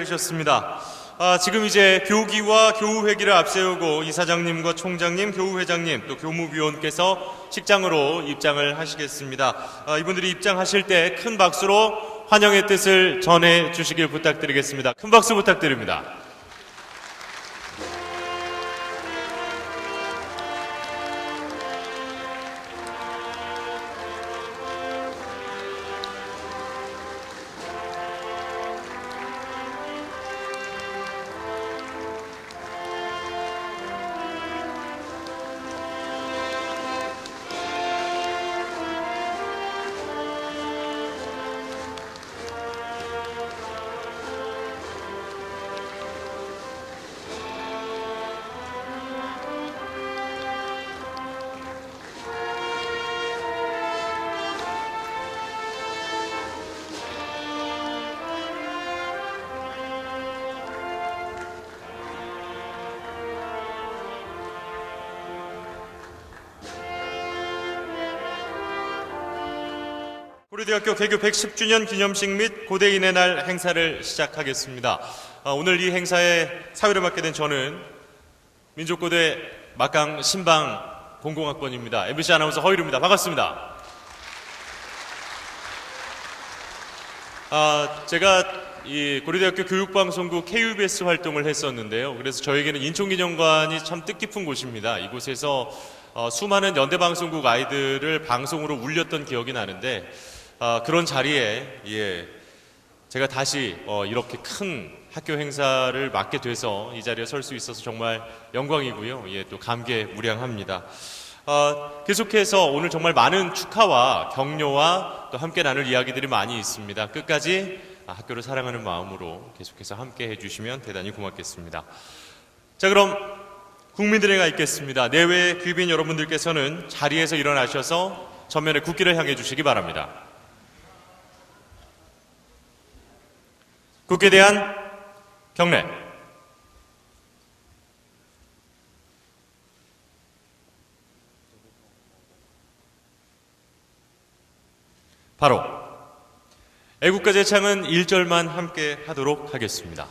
자리하셨습니다. 지금 이제 교기와 교우회기를 앞세우고 이사장님과 총장님, 교우회장님, 또 교무위원께서 식장으로 입장을 하시겠습니다. 이분들이 입장하실 때 큰 박수로 환영의 뜻을 전해 주시길 부탁드리겠습니다. 큰 박수 부탁드립니다. 고려대학교 개교 110주년 기념식 및 고대인의 날 행사를 시작하겠습니다. 오늘 이 행사에 사회를 맡게 된 저는 민족고대 막강 신방 공공학번입니다. MBC 아나운서 허일우입니다. 반갑습니다. 제가 이 고려대학교 교육방송국 KUBS 활동을 했었는데요. 그래서 저에게는 인천기념관이 참 뜻깊은 곳입니다. 이곳에서 수많은 연대방송국 아이들을 방송으로 울렸던 기억이 나는데 그런 자리에 제가 다시 이렇게 큰 학교 행사를 맡게 돼서 이 자리에 설 수 있어서 정말 영광이고요. 또 감개무량합니다. 계속해서 오늘 정말 많은 축하와 격려와 또 함께 나눌 이야기들이 많이 있습니다. 끝까지 학교를 사랑하는 마음으로 계속해서 함께 해주시면 대단히 고맙겠습니다. 자, 그럼 국민들에게 있겠습니다. 내외 귀빈 여러분들께서는 자리에서 일어나셔서 전면에 국기를 향해 주시기 바랍니다. 국기에 대한 경례. 바로 애국가 제창은 1절만 함께 하도록 하겠습니다.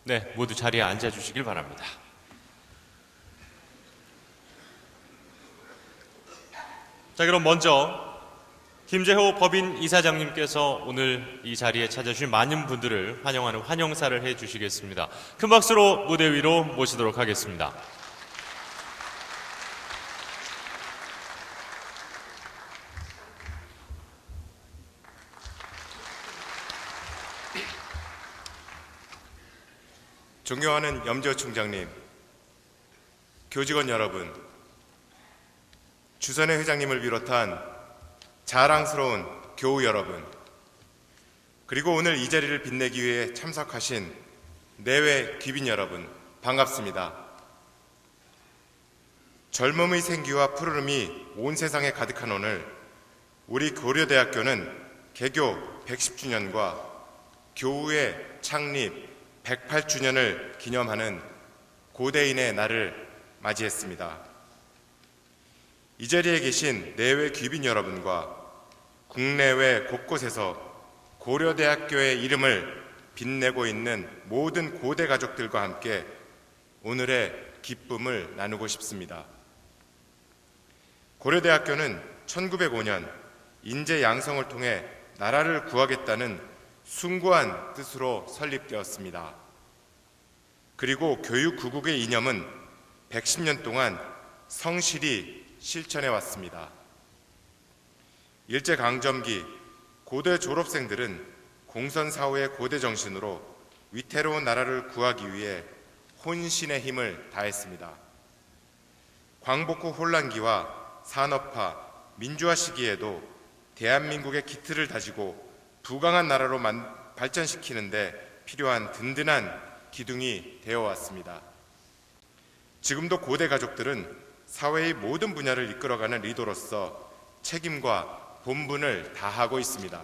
네, 모두 자리에 앉아주시길 바랍니다. 자, 그럼 먼저 김재호 법인 이사장님께서 오늘 이 자리에 찾아주신 많은 분들을 환영하는 환영사를 해주시겠습니다. 큰 박수로 무대 위로 모시도록 하겠습니다. 존경하는 염지호 총장님, 교직원 여러분, 주선회 회장님을 비롯한 자랑스러운 교우 여러분, 그리고 오늘 이 자리를 빛내기 위해 참석하신 내외 귀빈 여러분, 반갑습니다. 젊음의 생기와 푸르름이 온 세상에 가득한 오늘, 우리 고려대학교는 개교 110주년과 교우의 창립 108주년을 기념하는 고대인의 날을 맞이했습니다. 이 자리에 계신 내외 귀빈 여러분과 국내외 곳곳에서 고려대학교의 이름을 빛내고 있는 모든 고대 가족들과 함께 오늘의 기쁨을 나누고 싶습니다. 고려대학교는 1905년 인재 양성을 통해 나라를 구하겠다는 숭고한 뜻으로 설립되었습니다. 그리고 교육구국의 이념은 110년 동안 성실히 실천해 왔습니다. 일제강점기 고대 졸업생들은 공선사후의 고대 정신으로 위태로운 나라를 구하기 위해 혼신의 힘을 다했습니다. 광복 후 혼란기와 산업화, 민주화 시기에도 대한민국의 기틀을 다지고 부강한 나라로 발전시키는 데 필요한 든든한 기둥이 되어왔습니다. 지금도 고대 가족들은 사회의 모든 분야를 이끌어가는 리더로서 책임과 본분을 다하고 있습니다.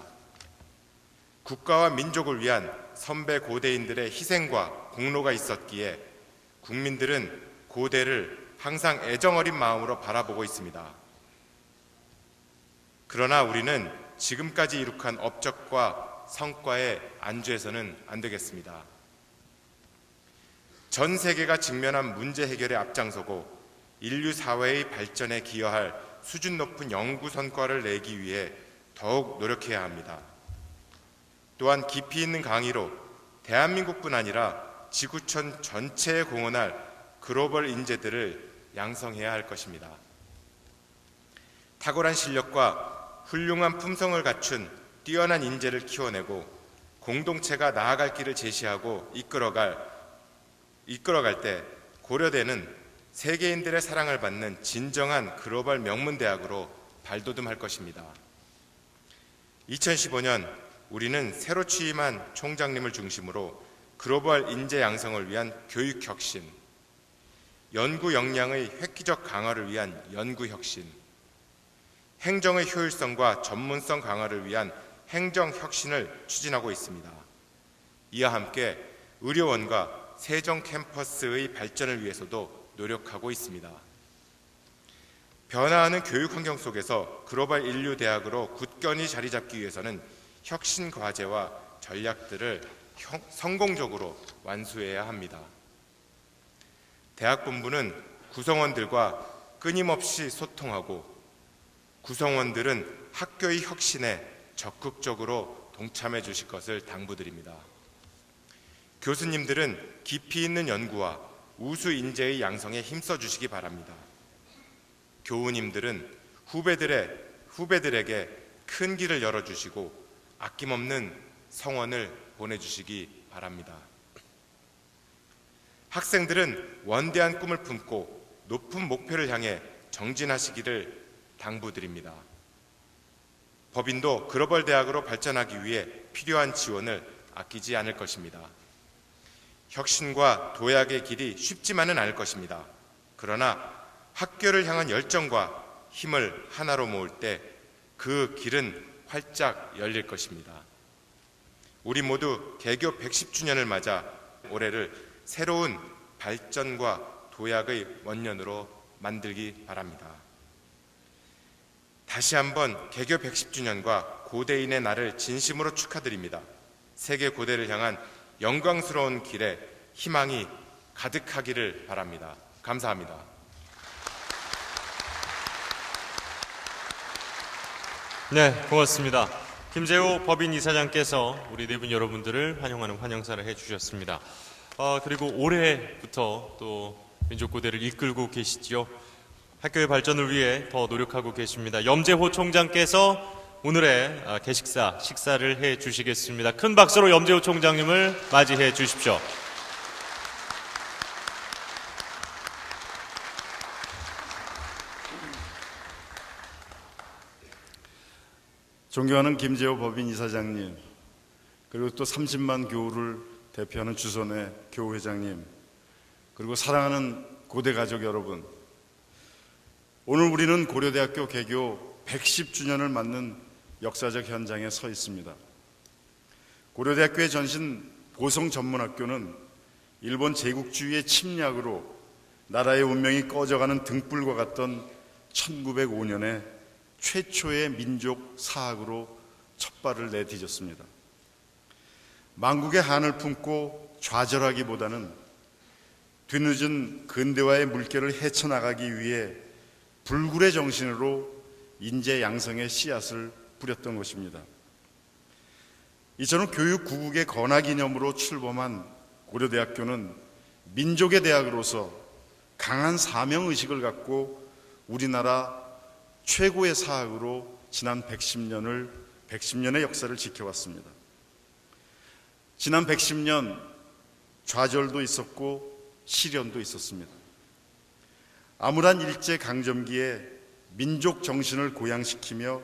국가와 민족을 위한 선배 고대인들의 희생과 공로가 있었기에 국민들은 고대를 항상 애정어린 마음으로 바라보고 있습니다. 그러나 우리는 지금까지 이룩한 업적과 성과에 안주해서는 안 되겠습니다. 전 세계가 직면한 문제 해결에 앞장서고 인류 사회의 발전에 기여할 수준 높은 연구 성과를 내기 위해 더욱 노력해야 합니다. 또한 깊이 있는 강의로 대한민국뿐 아니라 지구촌 전체에 공헌할 글로벌 인재들을 양성해야 할 것입니다. 탁월한 실력과 훌륭한 품성을 갖춘 뛰어난 인재를 키워내고 공동체가 나아갈 길을 제시하고 이끌어갈 때 고려대는 세계인들의 사랑을 받는 진정한 글로벌 명문대학으로 발돋움할 것입니다. 2015년 우리는 새로 취임한 총장님을 중심으로 글로벌 인재 양성을 위한 교육 혁신, 연구 역량의 획기적 강화를 위한 연구 혁신, 행정의 효율성과 전문성 강화를 위한 행정 혁신을 추진하고 있습니다. 이와 함께 의료원과 세종 캠퍼스의 발전을 위해서도 노력하고 있습니다. 변화하는 교육 환경 속에서 글로벌 인류 대학으로 굳건히 자리 잡기 위해서는 혁신 과제와 전략들을 성공적으로 완수해야 합니다. 대학 본부는 구성원들과 끊임없이 소통하고 구성원들은 학교의 혁신에 적극적으로 동참해 주실 것을 당부드립니다. 교수님들은 깊이 있는 연구와 우수 인재의 양성에 힘써 주시기 바랍니다. 교우님들은 후배들에게 큰 길을 열어주시고 아낌없는 성원을 보내주시기 바랍니다. 학생들은 원대한 꿈을 품고 높은 목표를 향해 정진하시기를 당부드립니다. 법인도 글로벌 대학으로 발전하기 위해 필요한 지원을 아끼지 않을 것입니다. 혁신과 도약의 길이 쉽지만은 않을 것입니다. 그러나 학교를 향한 열정과 힘을 하나로 모을 때 그 길은 활짝 열릴 것입니다. 우리 모두 개교 110주년을 맞아 올해를 새로운 발전과 도약의 원년으로 만들기 바랍니다. 다시 한번 개교 110주년과 고대인의 날을 진심으로 축하드립니다. 세계 고대를 향한 영광스러운 길에 희망이 가득하기를 바랍니다. 감사합니다. 네, 고맙습니다. 김재호 법인 이사장께서 우리 네 분 여러분들을 환영하는 환영사를 해주셨습니다. 그리고 올해부터 또 민족고대를 이끌고 계시지요. 학교의 발전을 위해 더 노력하고 계십니다. 염재호 총장께서 오늘의 식사를 해 주시겠습니다. 큰 박수로 염재호 총장님을 맞이해 주십시오. 존경하는 김재호 법인 이사장님, 그리고 또 30만 교우를 대표하는 주선의 교우회장님, 그리고 사랑하는 고대 가족 여러분, 오늘 우리는 고려대학교 개교 110주년을 맞는 역사적 현장에 서 있습니다. 고려대학교의 전신 보성전문학교는 일본 제국주의의 침략으로 나라의 운명이 꺼져가는 등불과 같던 1905년에 최초의 민족 사학으로 첫 발을 내디뎠습니다. 만국의 한을 품고 좌절하기보다는 뒤늦은 근대화의 물결을 헤쳐나가기 위해 불굴의 정신으로 인재 양성의 씨앗을 뿌렸던 것입니다. 이처럼 교육구국의 건화기념으로 출범한 고려대학교는 민족의 대학으로서 강한 사명의식을 갖고 우리나라 최고의 사학으로 지난 110년의 역사를 지켜왔습니다. 지난 110년 좌절도 있었고 시련도 있었습니다. 암울한 일제강점기에 민족 정신을 고양시키며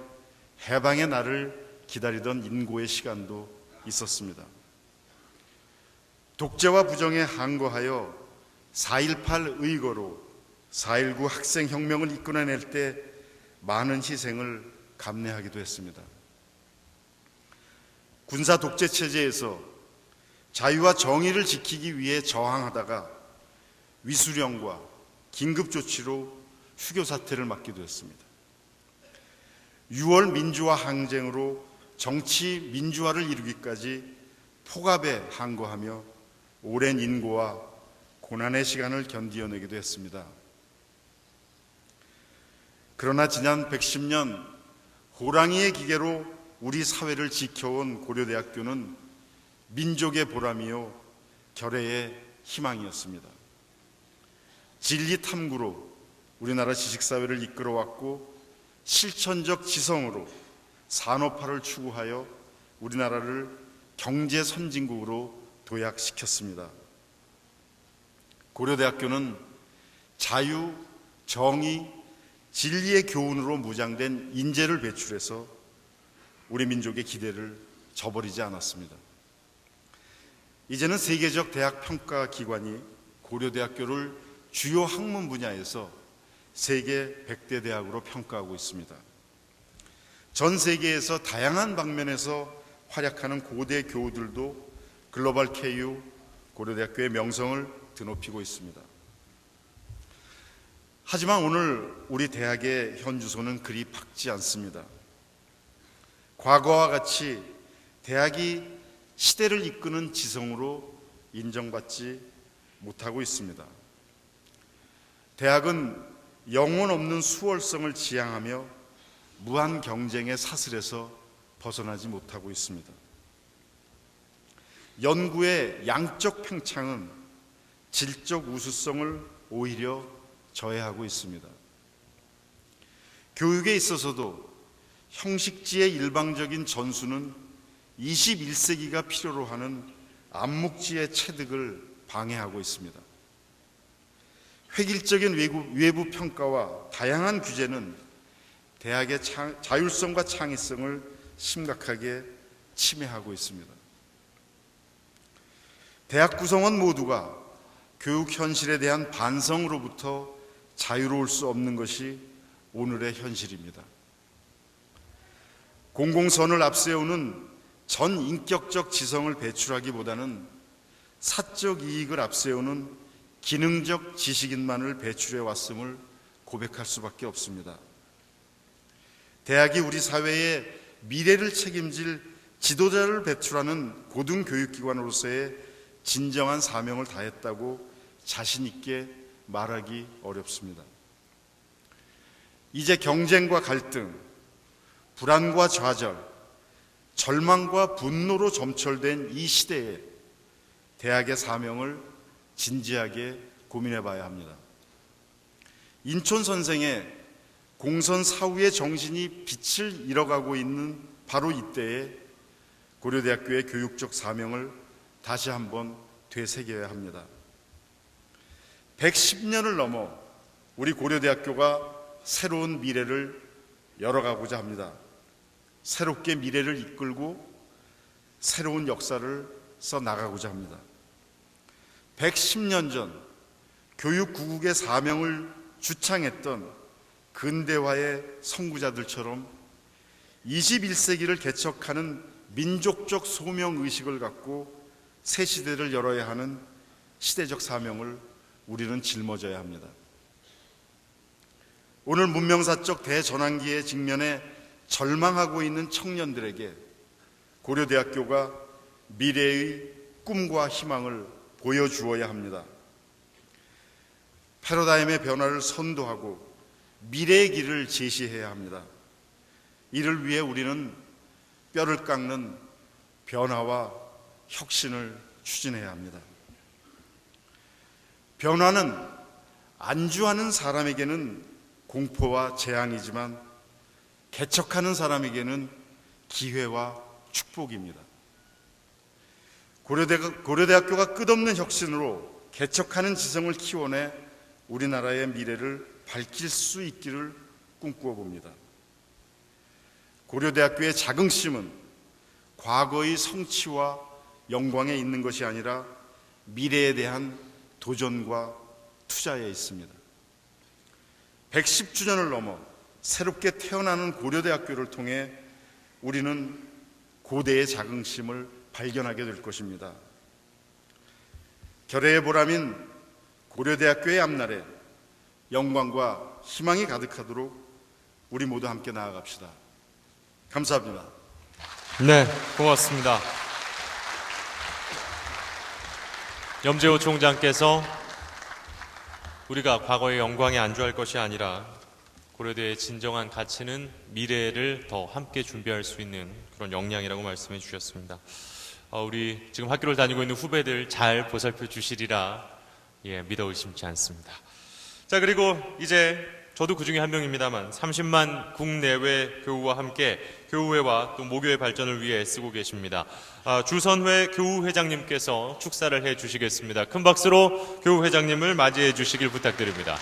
해방의 날을 기다리던 인고의 시간도 있었습니다. 독재와 부정에 항거하여 4.18 의거로 4.19 학생혁명을 이끌어낼 때 많은 희생을 감내하기도 했습니다. 군사 독재 체제에서 자유와 정의를 지키기 위해 저항하다가 위수령과 긴급조치로 휴교 사태를 맞기도 했습니다. 6월 민주화 항쟁으로 정치 민주화를 이루기까지 폭압에 항거하며 오랜 인고와 고난의 시간을 견디어내기도 했습니다. 그러나 지난 110년 호랑이의 기계로 우리 사회를 지켜온 고려대학교는 민족의 보람이요 결의의 희망이었습니다. 진리 탐구로 우리나라 지식사회를 이끌어왔고 실천적 지성으로 산업화를 추구하여 우리나라를 경제 선진국으로 도약시켰습니다. 고려대학교는 자유, 정의, 진리의 교훈으로 무장된 인재를 배출해서 우리 민족의 기대를 저버리지 않았습니다. 이제는 세계적 대학 평가 기관이 고려대학교를 주요 학문 분야에서 세계 100대 대학으로 평가하고 있습니다. 전 세계에서 다양한 방면에서 활약하는 고대 교우들도 글로벌 KU 고려대학교의 명성을 드높이고 있습니다. 하지만 오늘 우리 대학의 현 주소는 그리 밝지 않습니다. 과거와 같이 대학이 시대를 이끄는 지성으로 인정받지 못하고 있습니다. 대학은 영혼 없는 수월성을 지향하며 무한 경쟁의 사슬에서 벗어나지 못하고 있습니다. 연구의 양적 팽창은 질적 우수성을 오히려 저해하고 있습니다. 교육에 있어서도 형식지의 일방적인 전수는 21세기가 필요로 하는 암묵지의 체득을 방해하고 있습니다. 획일적인 외부 평가와 다양한 규제는 대학의 자율성과 창의성을 심각하게 침해하고 있습니다. 대학 구성원 모두가 교육 현실에 대한 반성으로부터 자유로울 수 없는 것이 오늘의 현실입니다. 공공선을 앞세우는 전 인격적 지성을 배출하기보다는 사적 이익을 앞세우는 기능적 지식인만을 배출해 왔음을 고백할 수밖에 없습니다. 대학이 우리 사회의 미래를 책임질 지도자를 배출하는 고등교육기관으로서의 진정한 사명을 다했다고 자신 있게 말하기 어렵습니다. 이제 경쟁과 갈등, 불안과 좌절, 절망과 분노로 점철된 이 시대에 대학의 사명을 진지하게 고민해 봐야 합니다. 인촌 선생의 공선 사후의 정신이 빛을 잃어가고 있는 바로 이때에 고려대학교의 교육적 사명을 다시 한번 되새겨야 합니다. 110년을 넘어 우리 고려대학교가 새로운 미래를 열어가고자 합니다. 새롭게 미래를 이끌고 새로운 역사를 써나가고자 합니다. 110년 전 교육구국의 사명을 주창했던 근대화의 선구자들처럼 21세기를 개척하는 민족적 소명의식을 갖고 새 시대를 열어야 하는 시대적 사명을 우리는 짊어져야 합니다. 오늘 문명사적 대전환기에 직면해 절망하고 있는 청년들에게 고려대학교가 미래의 꿈과 희망을 보여주어야 합니다. 패러다임의 변화를 선도하고 미래의 길을 제시해야 합니다. 이를 위해 우리는 뼈를 깎는 변화와 혁신을 추진해야 합니다. 변화는 안주하는 사람에게는 공포와 재앙이지만 개척하는 사람에게는 기회와 축복입니다. 고려대학교가 끝없는 혁신으로 개척하는 지성을 키워내 우리나라의 미래를 밝힐 수 있기를 꿈꾸어 봅니다. 고려대학교의 자긍심은 과거의 성취와 영광에 있는 것이 아니라 미래에 대한 도전과 투자에 있습니다. 110주년을 넘어 새롭게 태어나는 고려대학교를 통해 우리는 고대의 자긍심을 발견하게 될 것입니다. 결의의 보람인 고려대학교의 앞날에 영광과 희망이 가득하도록 우리 모두 함께 나아갑시다. 감사합니다. 네, 고맙습니다. 염재호 총장께서 우리가 과거의 영광에 안주할 것이 아니라 고려대의 진정한 가치는 미래를 더 함께 준비할 수 있는 그런 역량이라고 말씀해 주셨습니다. 우리 지금 학교를 다니고 있는 후배들 잘 보살펴 주시리라 믿어 의심치 않습니다. 자, 그리고 이제 저도 그 중에 한 명입니다만 30만 국내외 교우와 함께 교우회와 또 모교의 발전을 위해 애쓰고 계십니다. 주선회 교우회장님께서 축사를 해 주시겠습니다. 큰 박수로 교우회장님을 맞이해 주시길 부탁드립니다.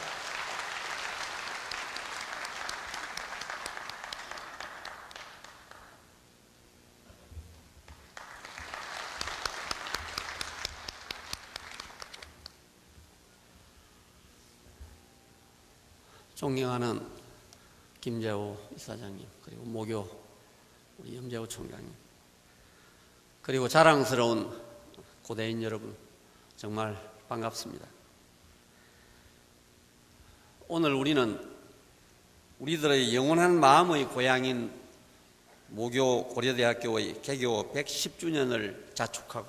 존경하는 김재호 이사장님, 그리고 모교 우리 염재호 총장님, 그리고 자랑스러운 고대인 여러분, 정말 반갑습니다. 오늘 우리는 우리들의 영원한 마음의 고향인 모교 고려대학교의 개교 110주년을 자축하고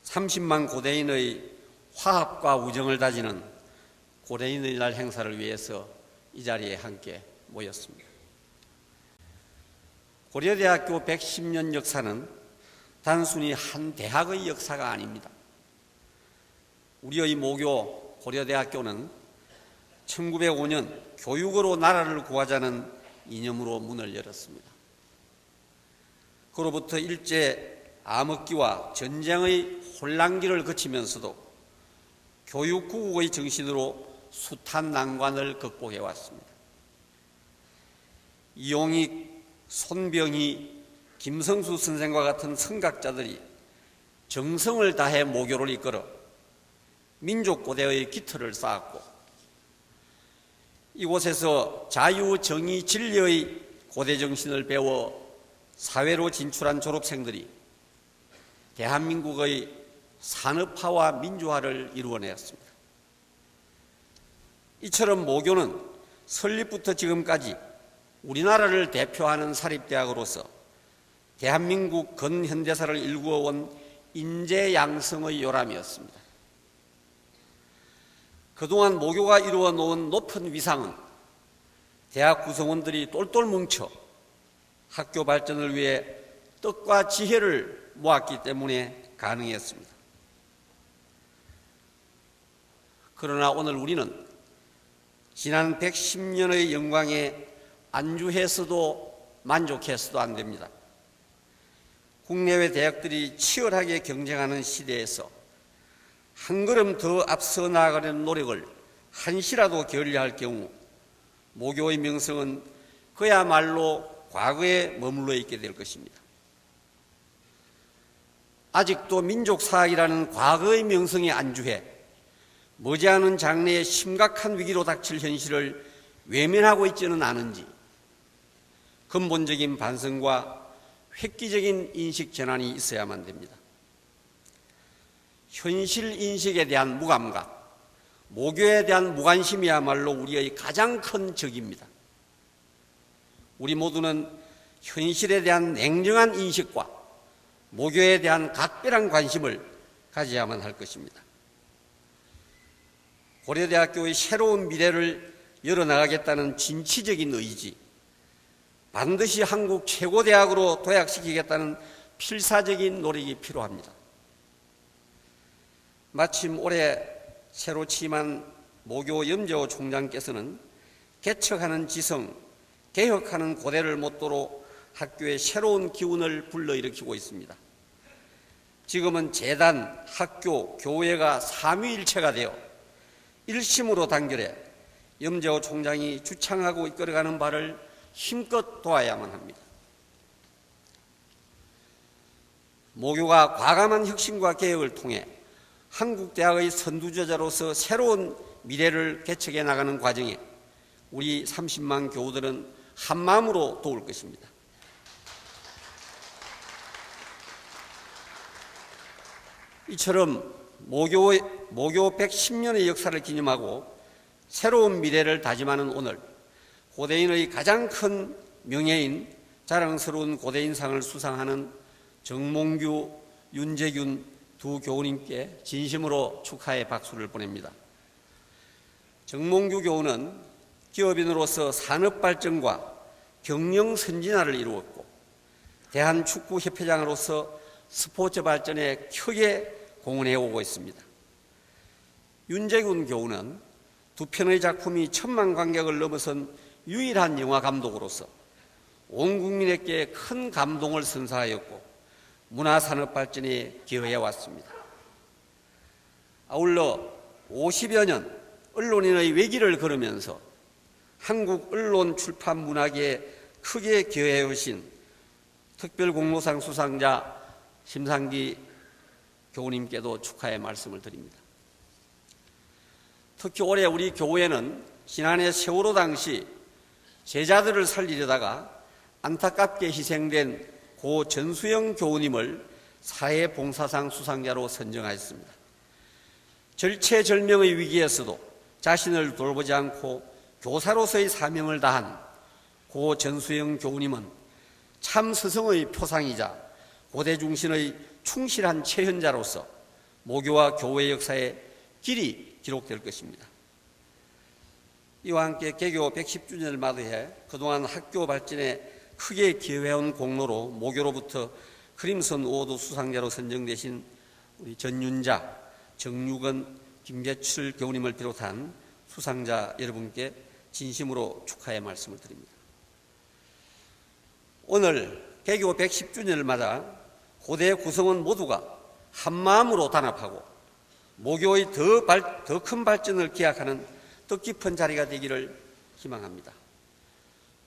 30만 고대인의 화합과 우정을 다지는 고대인의 날 행사를 위해서 이 자리에 함께 모였습니다. 고려대학교 110년 역사는 단순히 한 대학의 역사가 아닙니다. 우리의 모교 고려대학교는 1905년 교육으로 나라를 구하자는 이념으로 문을 열었습니다. 그로부터 일제 암흑기와 전쟁의 혼란기를 거치면서도 교육구국의 정신으로 숱한 난관을 극복해 왔습니다. 이용익, 손병희, 김성수 선생과 같은 선각자들이 정성을 다해 모교를 이끌어 민족고대의 기틀을 쌓았고, 이곳에서 자유, 정의, 진리의 고대 정신을 배워 사회로 진출한 졸업생들이 대한민국의 산업화와 민주화를 이루어내었습니다. 이처럼 모교는 설립부터 지금까지 우리나라를 대표하는 사립대학으로서 대한민국 근현대사를 일구어온 인재 양성의 요람이었습니다. 그동안 모교가 이루어 놓은 높은 위상은 대학 구성원들이 똘똘 뭉쳐 학교 발전을 위해 뜻과 지혜를 모았기 때문에 가능했습니다. 그러나 오늘 우리는 지난 110년의 영광에 안주해서도 만족해서도 안 됩니다. 국내외 대학들이 치열하게 경쟁하는 시대에서 한 걸음 더 앞서 나아가려는 노력을 한시라도 게을리할 경우 모교의 명성은 그야말로 과거에 머물러 있게 될 것입니다. 아직도 민족사학이라는 과거의 명성에 안주해 머지않은 장래에 심각한 위기로 닥칠 현실을 외면하고 있지는 않은지 근본적인 반성과 획기적인 인식 전환이 있어야만 됩니다. 현실 인식에 대한 무감각, 모교에 대한 무관심이야말로 우리의 가장 큰 적입니다. 우리 모두는 현실에 대한 냉정한 인식과 모교에 대한 각별한 관심을 가져야만 할 것입니다. 고려대학교의 새로운 미래를 열어나가겠다는 진취적인 의지, 반드시 한국 최고대학으로 도약시키겠다는 필사적인 노력이 필요합니다. 마침 올해 새로 취임한 모교 염재호 총장께서는 개척하는 지성, 개혁하는 고대를 모토로 학교에 새로운 기운을 불러일으키고 있습니다. 지금은 재단, 학교, 교회가 삼위일체가 되어 일심으로 단결해 염재호 총장이 주창하고 이끌어가는 바를 힘껏 도와야만 합니다. 모교가 과감한 혁신과 개혁을 통해 한국대학의 선두주자로서 새로운 미래를 개척해 나가는 과정에 우리 30만 교우들은 한마음으로 도울 것입니다. 이처럼 모교 110년의 역사를 기념하고 새로운 미래를 다짐하는 오늘, 고대인의 가장 큰 명예인 자랑스러운 고대인상을 수상하는 정몽규, 윤재균 두 교우님께 진심으로 축하의 박수를 보냅니다. 정몽규 교우는 기업인으로서 산업발전과 경영선진화를 이루었고 대한축구협회장으로서 스포츠 발전에 크게 공헌해 오고 있습니다. 윤재균 교우는 두 편의 작품이 1000만 관객을 넘어선 유일한 영화 감독으로서 온 국민에게 큰 감동을 선사하였고 문화산업 발전에 기여해 왔습니다. 아울러 50여 년 언론인의 외길을 걸으면서 한국 언론 출판 문학에 크게 기여해 오신 특별공로상 수상자 심상기 교우님께도 축하의 말씀을 드립니다. 특히 올해 우리 교회는 지난해 세월호 당시 제자들을 살리려다가 안타깝게 희생된 고 전수영 교우님을 사회봉사상 수상자로 선정하였습니다. 절체절명의 위기에서도 자신을 돌보지 않고 교사로서의 사명을 다한 고 전수영 교우님은 참 스승의 표상이자 고대 중신의 충실한 체현자로서 모교와 교회 역사에 길이 기록될 것입니다. 이와 함께 개교 110주년을 맞이해 그동안 학교 발전에 크게 기여해온 공로로 모교로부터 크림son 어워드 수상자로 선정되신 우리 전윤자, 정유건, 김재출 교우님을 비롯한 수상자 여러분께 진심으로 축하의 말씀을 드립니다. 오늘 개교 110주년을 맞아 고대 구성원 모두가 한마음으로 단합하고 모교의 더 큰 발전을 기약하는 뜻깊은 자리가 되기를 희망합니다.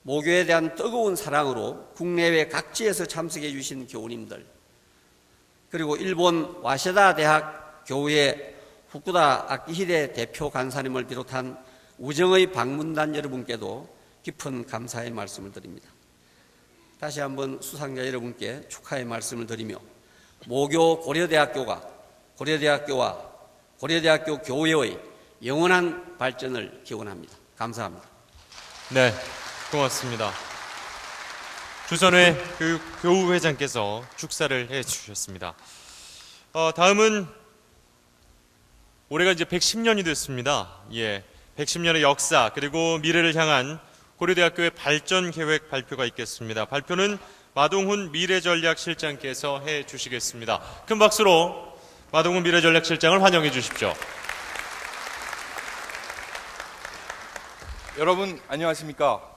모교에 대한 뜨거운 사랑으로 국내외 각지에서 참석해 주신 교우님들, 그리고 일본 와세다 대학 교우의 후쿠다 아키히데 대표 간사님을 비롯한 우정의 방문단 여러분께도 깊은 감사의 말씀을 드립니다. 다시 한번 수상자 여러분께 축하의 말씀을 드리며 모교 고려대학교와 고려대학교 교회의 영원한 발전을 기원합니다. 감사합니다. 네, 고맙습니다. 주선회 교우회장께서 축사를 해주셨습니다. 다음은 올해가 이제 110년이 됐습니다. 110년의 역사 그리고 미래를 향한 고려대학교의 발전 계획 발표가 있겠습니다. 발표는 마동훈 미래전략실장께서 해주시겠습니다. 큰 박수로 마동훈 미래전략실장을 환영해 주십시오. 여러분 안녕하십니까?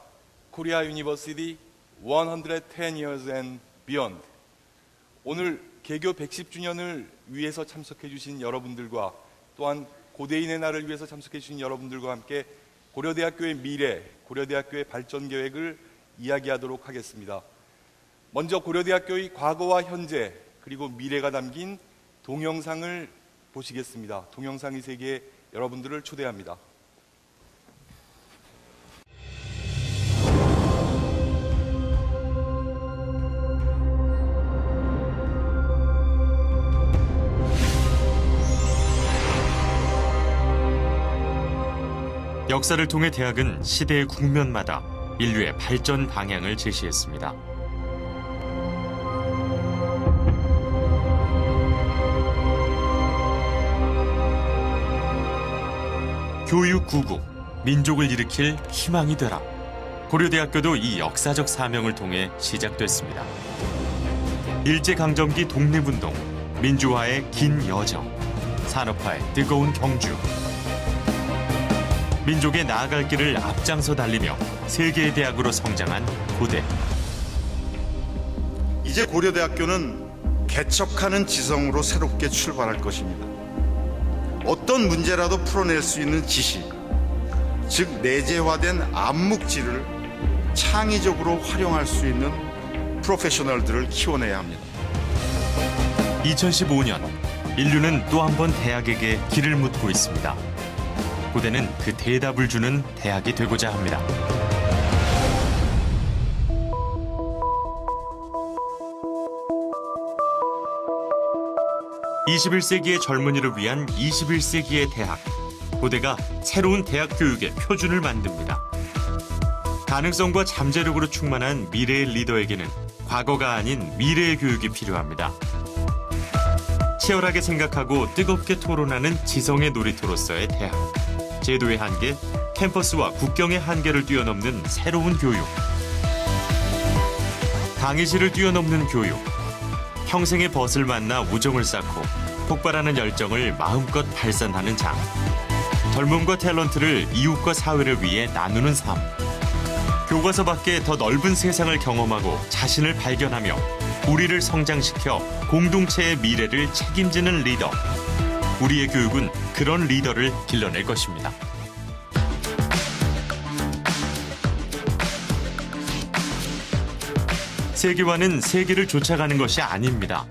코리아 유니버시티 110 years and beyond. 오늘 개교 110주년을 위해서 참석해 주신 여러분들과 또한 고대인의 날을 위해서 참석해 주신 여러분들과 함께 고려대학교의 미래, 고려대학교의 발전 계획을 이야기하도록 하겠습니다. 먼저 고려대학교의 과거와 현재 그리고 미래가 담긴 동영상을 보시겠습니다. 동영상의 세계에 여러분들을 초대합니다. 역사를 통해 대학은 시대의 국면마다 인류의 발전 방향을 제시했습니다. 교육구국, 민족을 일으킬 희망이 되라. 고려대학교도 이 역사적 사명을 통해 시작됐습니다. 일제강점기 독립운동, 민주화의 긴 여정, 산업화의 뜨거운 경주. 민족의 나아갈 길을 앞장서 달리며 세계의 대학으로 성장한 고대. 이제 고려대학교는 개척하는 지성으로 새롭게 출발할 것입니다. 어떤 문제라도 풀어낼 수 있는 지식, 즉 내재화된 암묵지를 창의적으로 활용할 수 있는 프로페셔널들을 키워내야 합니다. 2015년 인류는 또 한 번 대학에게 길을 묻고 있습니다. 고대는 그 대답을 주는 대학이 되고자 합니다. (21세기의) 젊은이를 위한 (21세기의) 대학. 고대가 새로운 대학 교육의 표준을 만듭니다. 가능성과 잠재력으로 충만한 미래의 리더에게는 과거가 아닌 미래의 교육이 필요합니다. 치열하게 생각하고 뜨겁게 토론하는 지성의 놀이터로서의 대학. 제도의 한계, 캠퍼스와 국경의 한계를 뛰어넘는 새로운 교육. 강의실을 뛰어넘는 교육. 평생의 벗을 만나 우정을 쌓고 폭발하는 열정을 마음껏 발산하는 장. 젊음과 탤런트를 이웃과 사회를 위해 나누는 삶. 교과서 밖에 더 넓은 세상을 경험하고 자신을 발견하며 우리를 성장시켜 공동체의 미래를 책임지는 리더. 우리의 교육은 그런 리더를 길러낼 것입니다. 세계화는 세계를 쫓아가는 것이 아닙니다.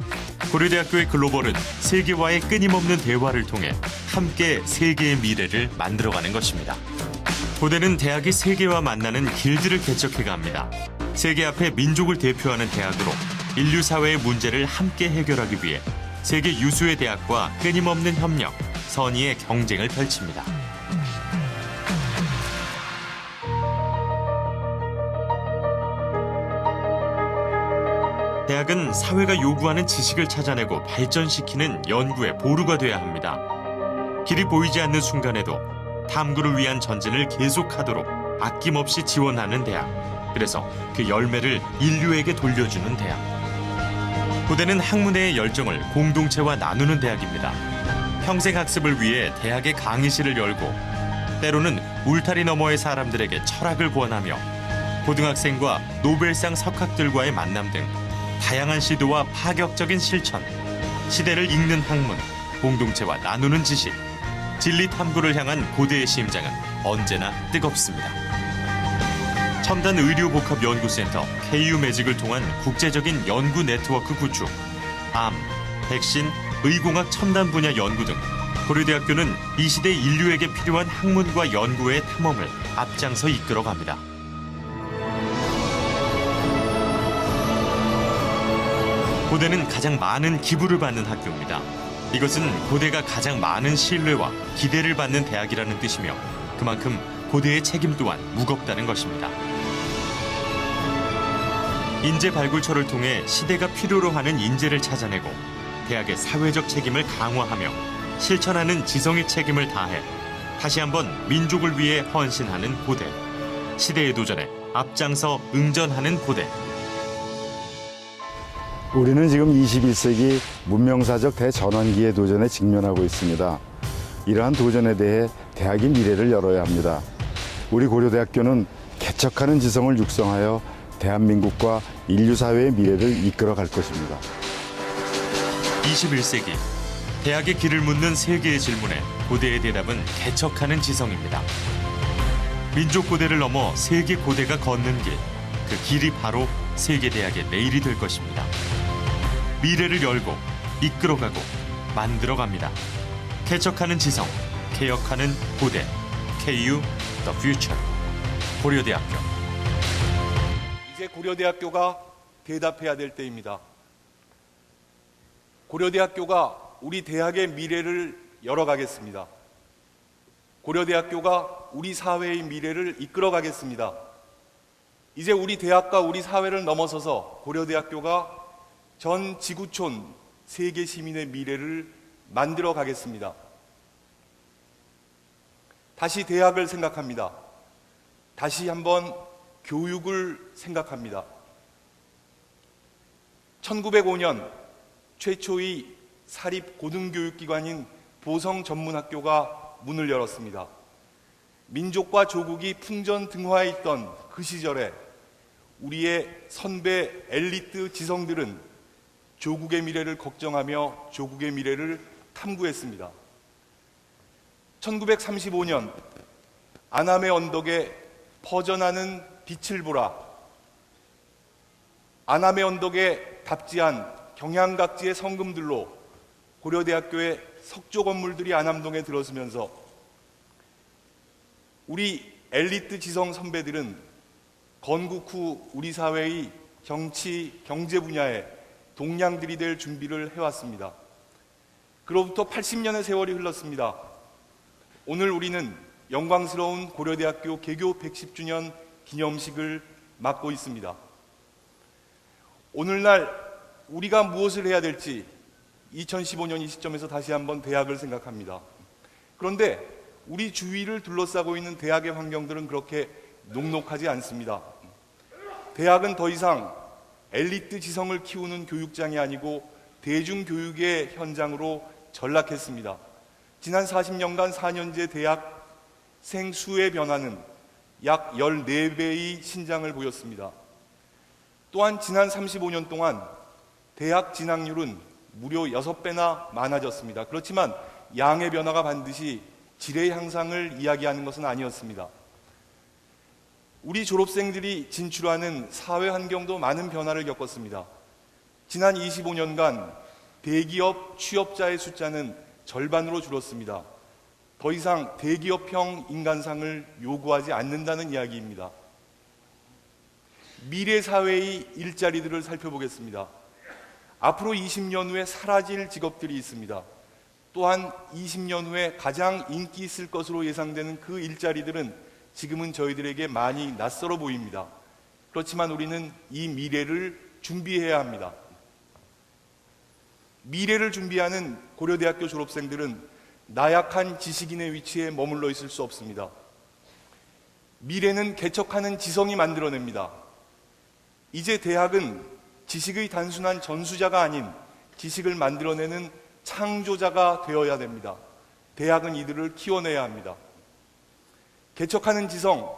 고려대학교의 글로벌은 세계와의 끊임없는 대화를 통해 함께 세계의 미래를 만들어가는 것입니다. 고대는 대학이 세계와 만나는 길들을 개척해갑니다. 세계 앞에 민족을 대표하는 대학으로 인류 사회의 문제를 함께 해결하기 위해 세계 유수의 대학과 끊임없는 협력, 선의의 경쟁을 펼칩니다. 대학은 사회가 요구하는 지식을 찾아내고 발전시키는 연구의 보루가 돼야 합니다. 길이 보이지 않는 순간에도 탐구를 위한 전진을 계속하도록 아낌없이 지원하는 대학. 그래서 그 열매를 인류에게 돌려주는 대학. 고대는 학문의 열정을 공동체와 나누는 대학입니다. 평생 학습을 위해 대학의 강의실을 열고 때로는 울타리 너머의 사람들에게 철학을 권하며 고등학생과 노벨상 석학들과의 만남 등 다양한 시도와 파격적인 실천, 시대를 읽는 학문, 공동체와 나누는 지식, 진리 탐구를 향한 고대의 심장은 언제나 뜨겁습니다. 첨단 의료복합연구센터 KU매직을 통한 국제적인 연구 네트워크 구축, 암, 백신, 의공학 첨단 분야 연구 등 고려대학교는 이 시대 인류에게 필요한 학문과 연구의 탐험을 앞장서 이끌어갑니다. 고대는 가장 많은 기부를 받는 학교입니다. 이것은 고대가 가장 많은 신뢰와 기대를 받는 대학이라는 뜻이며 그만큼 고대의 책임 또한 무겁다는 것입니다. 인재 발굴처를 통해 시대가 필요로 하는 인재를 찾아내고 대학의 사회적 책임을 강화하며 실천하는 지성의 책임을 다해 다시 한번 민족을 위해 헌신하는 고대. 시대의 도전에 앞장서 응전하는 고대. 우리는 지금 21세기 문명사적 대전환기의 도전에 직면하고 있습니다. 이러한 도전에 대해 대학이 미래를 열어야 합니다. 우리 고려대학교는 개척하는 지성을 육성하여 대한민국과 인류사회의 미래를 이끌어갈 것입니다. 21세기 대학의 길을 묻는 세계의 질문에 고대의 대답은 개척하는 지성입니다. 민족 고대를 넘어 세계 고대가 걷는 길, 그 길이 바로 세계대학의 내일이 될 것입니다. 미래를 열고 이끌어가고 만들어갑니다. 개척하는 지성, 개혁하는 고대. KU The Future. 고려대학교. 이제 고려대학교가 대답해야 될 때입니다. 고려대학교가 우리 대학의 미래를 열어가겠습니다. 고려대학교가 우리 사회의 미래를 이끌어가겠습니다. 이제 우리 대학과 우리 사회를 넘어서서 고려대학교가 전 지구촌 세계 시민의 미래를 만들어 가겠습니다. 다시 대학을 생각합니다. 다시 한번 교육을 생각합니다. 1905년 최초의 사립 고등교육기관인 보성전문학교가 문을 열었습니다. 민족과 조국이 풍전등화해 있던 그 시절에 우리의 선배 엘리트 지성들은 조국의 미래를 걱정하며 조국의 미래를 탐구했습니다. 1935년 안암의 언덕에 퍼져나는 빛을 보라. 안암의 언덕에 답지한 경양각지의 성금들로 고려대학교의 석조 건물들이 안암동에 들어서면서 우리 엘리트 지성 선배들은 건국 후 우리 사회의 정치, 경제 분야에 동량들이 될 준비를 해왔습니다. 그로부터 80년의 세월이 흘렀습니다. 오늘 우리는 영광스러운 고려대학교 개교 110주년 기념식을 맞고 있습니다. 오늘날 우리가 무엇을 해야 될지 2015년 이 시점에서 다시 한번 대학을 생각합니다. 그런데 우리 주위를 둘러싸고 있는 대학의 환경들은 그렇게 녹록하지 않습니다. 대학은 더 이상 엘리트 지성을 키우는 교육장이 아니고 대중교육의 현장으로 전락했습니다. 지난 40년간 4년제 대학생 수의 변화는 약 14배의 신장을 보였습니다. 또한 지난 35년 동안 대학 진학률은 무려 6배나 많아졌습니다. 그렇지만 양의 변화가 반드시 질의 향상을 이야기하는 것은 아니었습니다. 우리 졸업생들이 진출하는 사회 환경도 많은 변화를 겪었습니다. 지난 25년간 대기업 취업자의 숫자는 절반으로 줄었습니다. 더 이상 대기업형 인간상을 요구하지 않는다는 이야기입니다. 미래 사회의 일자리들을 살펴보겠습니다. 앞으로 20년 후에 사라질 직업들이 있습니다. 또한 20년 후에 가장 인기 있을 것으로 예상되는 그 일자리들은 지금은 저희들에게 많이 낯설어 보입니다. 그렇지만 우리는 이 미래를 준비해야 합니다. 미래를 준비하는 고려대학교 졸업생들은 나약한 지식인의 위치에 머물러 있을 수 없습니다. 미래는 개척하는 지성이 만들어냅니다. 이제 대학은 지식의 단순한 전수자가 아닌 지식을 만들어내는 창조자가 되어야 됩니다. 대학은 이들을 키워내야 합니다. 개척하는 지성,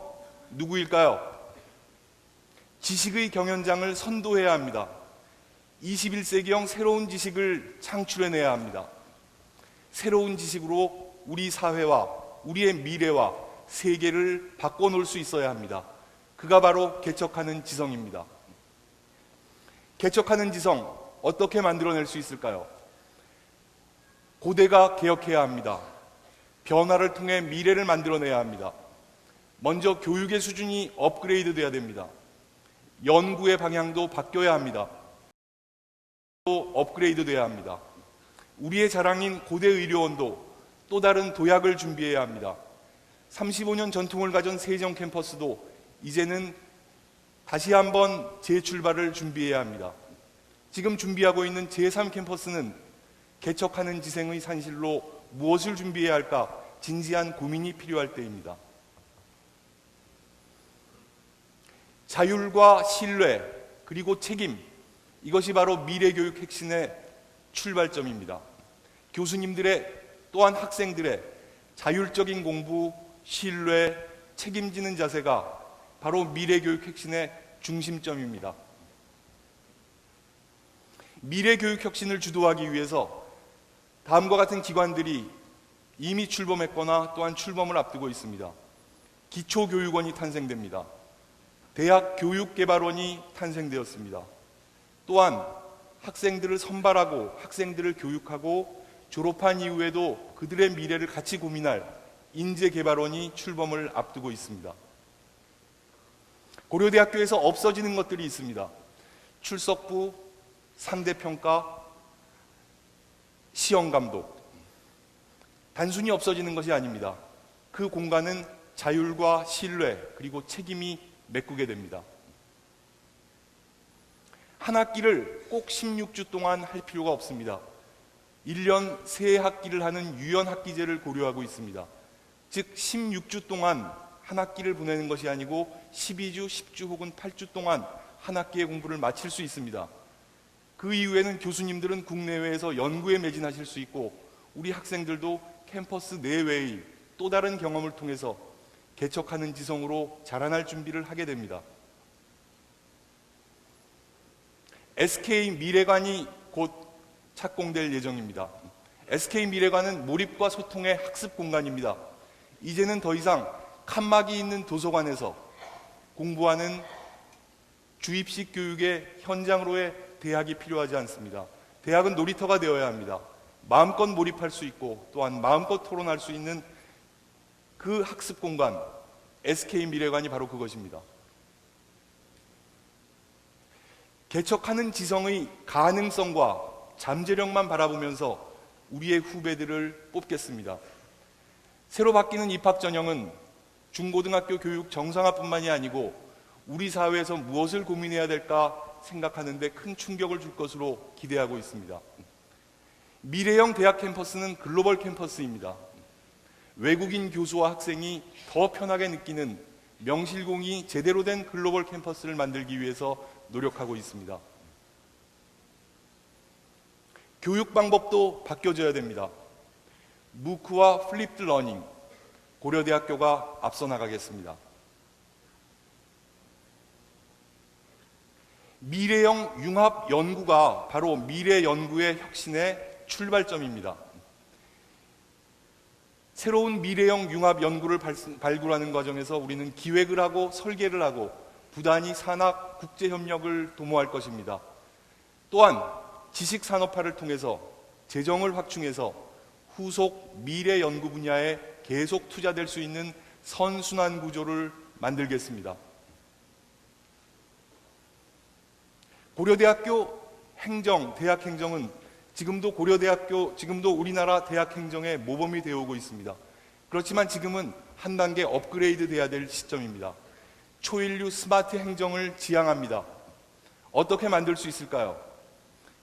누구일까요? 지식의 경연장을 선도해야 합니다. 21세기형 새로운 지식을 창출해내야 합니다. 새로운 지식으로 우리 사회와 우리의 미래와 세계를 바꿔놓을 수 있어야 합니다. 그가 바로 개척하는 지성입니다. 개척하는 지성, 어떻게 만들어낼 수 있을까요? 고대가 개혁해야 합니다. 변화를 통해 미래를 만들어내야 합니다. 먼저 교육의 수준이 업그레이드 돼야 됩니다. 연구의 방향도 바뀌어야 합니다. 또 업그레이드 돼야 합니다. 우리의 자랑인 고대 의료원도 또 다른 도약을 준비해야 합니다. 35년 전통을 가진 세정 캠퍼스도 이제는 다시 한번 재출발을 준비해야 합니다. 지금 준비하고 있는 제3 캠퍼스는 개척하는 지생의 산실로 무엇을 준비해야 할까 진지한 고민이 필요할 때입니다. 자율과 신뢰 그리고 책임, 이것이 바로 미래교육 핵심의 출발점입니다. 교수님들의 또한 학생들의 자율적인 공부, 신뢰, 책임지는 자세가 바로 미래교육 혁신의 중심점입니다. 미래교육 혁신을 주도하기 위해서 다음과 같은 기관들이 이미 출범했거나 또한 출범을 앞두고 있습니다. 기초교육원이 탄생됩니다. 대학교육개발원이 탄생되었습니다. 또한 학생들을 선발하고 학생들을 교육하고 졸업한 이후에도 그들의 미래를 같이 고민할 인재개발원이 출범을 앞두고 있습니다. 고려대학교에서 없어지는 것들이 있습니다. 출석부, 상대평가, 시험감독. 단순히 없어지는 것이 아닙니다. 그 공간은 자율과 신뢰 그리고 책임이 메꾸게 됩니다. 한 학기를 꼭 16주 동안 할 필요가 없습니다. 1년 3학기를 하는 유연학기제를 고려하고 있습니다. 즉 16주 동안 한 학기를 보내는 것이 아니고 12주, 10주 혹은 8주 동안 한 학기의 공부를 마칠 수 있습니다. 그 이후에는 교수님들은 국내외에서 연구에 매진하실 수 있고 우리 학생들도 캠퍼스 내외의 또 다른 경험을 통해서 개척하는 지성으로 자라날 준비를 하게 됩니다. SK 미래관이 곧 착공될 예정입니다. SK 미래관은 몰입과 소통의 학습 공간입니다. 이제는 더 이상 칸막이 있는 도서관에서 공부하는 주입식 교육의 현장으로의 대학이 필요하지 않습니다. 대학은 놀이터가 되어야 합니다. 마음껏 몰입할 수 있고 또한 마음껏 토론할 수 있는 그 학습 공간, SK 미래관이 바로 그것입니다. 개척하는 지성의 가능성과 잠재력만 바라보면서 우리의 후배들을 뽑겠습니다. 새로 바뀌는 입학 전형은 중고등학교 교육 정상화뿐만이 아니고 우리 사회에서 무엇을 고민해야 될까 생각하는데 큰 충격을 줄 것으로 기대하고 있습니다. 미래형 대학 캠퍼스는 글로벌 캠퍼스입니다. 외국인 교수와 학생이 더 편하게 느끼는 명실공히 제대로 된 글로벌 캠퍼스를 만들기 위해서 노력하고 있습니다. 교육 방법도 바뀌어져야 됩니다. 무크와 플립드 러닝, 고려대학교가 앞서 나가겠습니다. 미래형 융합 연구가 바로 미래 연구의 혁신의 출발점입니다. 새로운 미래형 융합 연구를 발굴하는 과정에서 우리는 기획을 하고 설계를 하고 부단히 산학 국제협력을 도모할 것입니다. 또한 지식산업화를 통해서 재정을 확충해서 후속 미래 연구 분야에 계속 투자될 수 있는 선순환 구조를 만들겠습니다. 고려대학교 행정, 대학 행정은 지금도 우리나라 대학 행정의 모범이 되어 오고 있습니다. 그렇지만 지금은 한 단계 업그레이드 돼야 될 시점입니다. 초인류 스마트 행정을 지향합니다. 어떻게 만들 수 있을까요?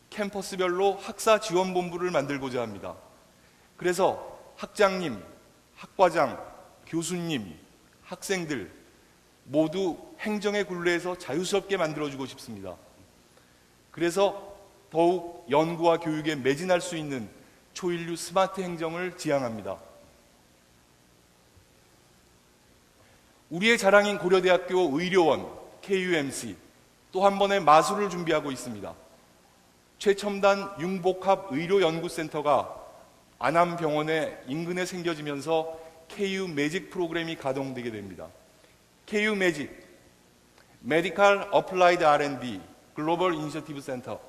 캠퍼스별로 학사 지원본부를 만들고자 합니다. 그래서 학장님, 학과장, 교수님, 학생들 모두 행정의 굴레에서 자유스럽게 만들어주고 싶습니다. 그래서 더욱 연구와 교육에 매진할 수 있는 초인류 스마트 행정을 지향합니다. 우리의 자랑인 고려대학교 의료원, KUMC, 또 한 번의 마술을 준비하고 있습니다. 최첨단 융복합 의료연구센터가 안암병원의 인근에 생겨지면서 KU 매직 프로그램이 가동되게 됩니다. KU 매직, 메디컬 어플라이드 R&D 글로벌 이니셔티브 센터,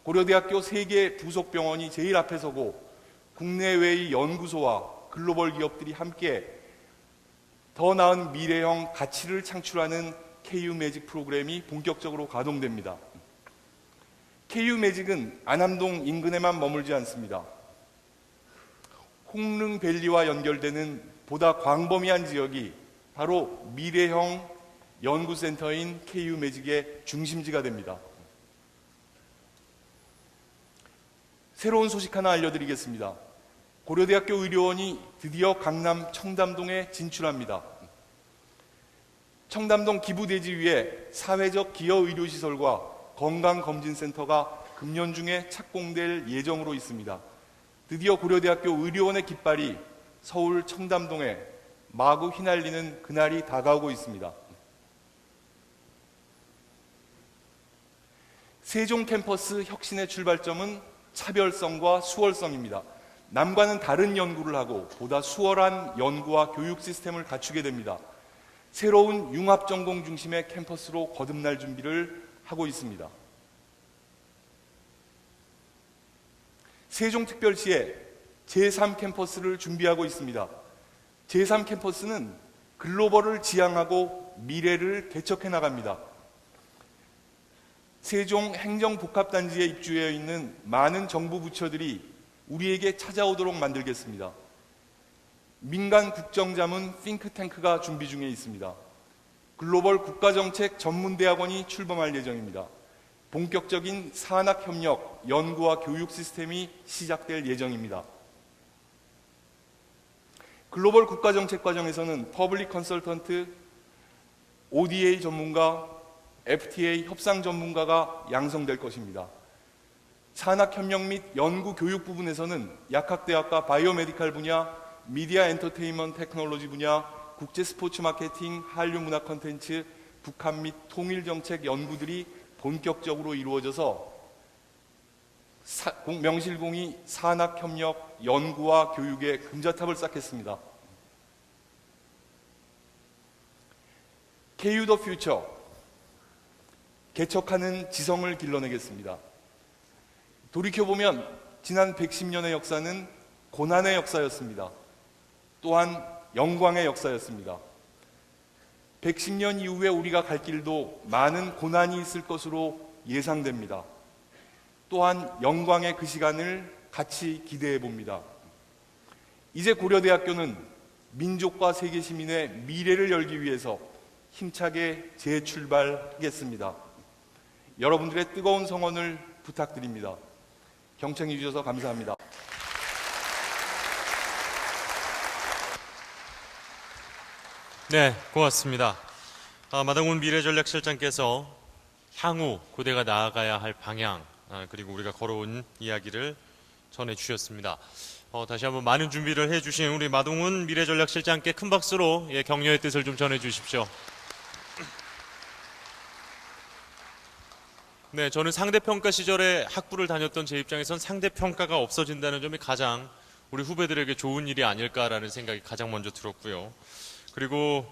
고려대학교 3개 부속병원이 제일 앞에 서고 국내외의 연구소와 글로벌 기업들이 함께 더 나은 미래형 가치를 창출하는 KU 매직 프로그램이 본격적으로 가동됩니다. KU 매직은 안암동 인근에만 머물지 않습니다. 홍릉밸리와 연결되는 보다 광범위한 지역이 바로 미래형 연구센터인 KU 매직의 중심지가 됩니다. 새로운 소식 하나 알려드리겠습니다. 고려대학교 의료원이 드디어 강남 청담동에 진출합니다. 청담동 기부대지 위에 사회적 기여의료시설과 건강검진센터가 금년 중에 착공될 예정으로 있습니다. 드디어 고려대학교 의료원의 깃발이 서울 청담동에 마구 휘날리는 그날이 다가오고 있습니다. 세종 캠퍼스 혁신의 출발점은 차별성과 수월성입니다. 남과는 다른 연구를 하고 보다 수월한 연구와 교육 시스템을 갖추게 됩니다. 새로운 융합전공 중심의 캠퍼스로 거듭날 준비를 하고 있습니다. 세종특별시에 제3캠퍼스를 준비하고 있습니다. 제3캠퍼스는 글로벌을 지향하고 미래를 개척해 나갑니다. 세종 행정복합단지에 입주해 있는 많은 정부 부처들이 우리에게 찾아오도록 만들겠습니다. 민간 국정자문 핑크탱크가 준비 중에 있습니다. 글로벌 국가정책 전문대학원이 출범할 예정입니다. 본격적인 산학협력, 연구와 교육 시스템이 시작될 예정입니다. 글로벌 국가정책 과정에서는 퍼블릭 컨설턴트, ODA 전문가, FTA 협상 전문가가 양성될 것입니다. 산학협력 및 연구 교육 부분에서는 약학대학과 바이오메디칼 분야, 미디어 엔터테인먼트 테크놀로지 분야, 국제 스포츠 마케팅, 한류 문화 콘텐츠, 북한 및 통일정책 연구들이 본격적으로 이루어져서 명실공히 산학협력 연구와 교육의 금자탑을 쌓겠습니다. KU 더 퓨처, 개척하는 지성을 길러내겠습니다. 돌이켜보면 지난 110년의 역사는 고난의 역사였습니다. 또한 영광의 역사였습니다. 110년 이후에 우리가 갈 길도 많은 고난이 있을 것으로 예상됩니다. 또한 영광의 그 시간을 같이 기대해 봅니다. 이제 고려대학교는 민족과 세계 시민의 미래를 열기 위해서 힘차게 재출발하겠습니다. 여러분들의 뜨거운 성원을 부탁드립니다. 경청해 주셔서 감사합니다. 네, 고맙습니다. 마당훈 미래전략실장께서 향후 고대가 나아가야 할 방향, 그리고 우리가 걸어온 이야기를 전해주셨습니다. 다시 한번 많은 준비를 해주신 우리 마동훈 미래전략실장께 큰 박수로 격려의 뜻을 좀 전해주십시오. 네, 저는 상대평가 시절에 학부를 다녔던 제 입장에선 상대평가가 없어진다는 점이 가장 우리 후배들에게 좋은 일이 아닐까라는 생각이 가장 먼저 들었고요. 그리고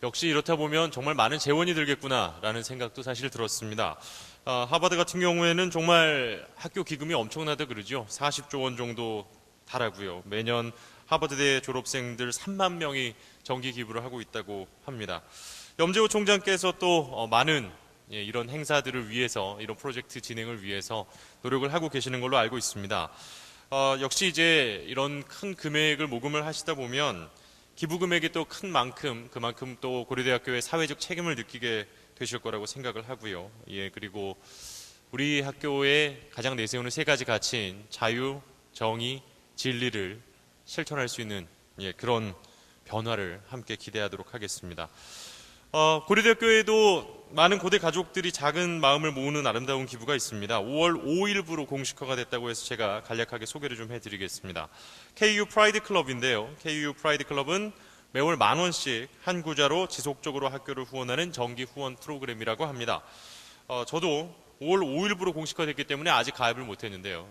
역시 이렇다 보면 정말 많은 재원이 들겠구나라는 생각도 사실 들었습니다. 하버드 같은 경우에는 정말 학교 기금이 엄청나다 그러죠. 40조 원 정도 달하고요. 매년 하버드대 졸업생들 3만 명이 정기 기부를 하고 있다고 합니다. 염재호 총장께서 또 많은 이런 행사들을 위해서, 이런 프로젝트 진행을 위해서 노력을 하고 계시는 걸로 알고 있습니다. 역시 이제 이런 큰 금액을 모금을 하시다 보면 기부 금액이 또 큰 만큼 그만큼 또 고려대학교의 사회적 책임을 느끼게 되실 거라고 생각을 하고요. 그리고 우리 학교에 가장 내세우는 세 가지 가치인 자유, 정의, 진리를 실천할 수 있는 그런 변화를 함께 기대하도록 하겠습니다. 고려대학교에도 많은 고대 가족들이 작은 마음을 모으는 아름다운 기부가 있습니다. 5월 5일부로 공식화가 됐다고 해서 제가 간략하게 소개를 좀 해드리겠습니다. KU 프라이드 클럽인데요. KU 프라이드 클럽은 매월 10,000원씩 한 구자로 지속적으로 학교를 후원하는 정기 후원 프로그램이라고 합니다. 저도 5월 5일부로 공식화됐기 때문에 아직 가입을 못했는데요.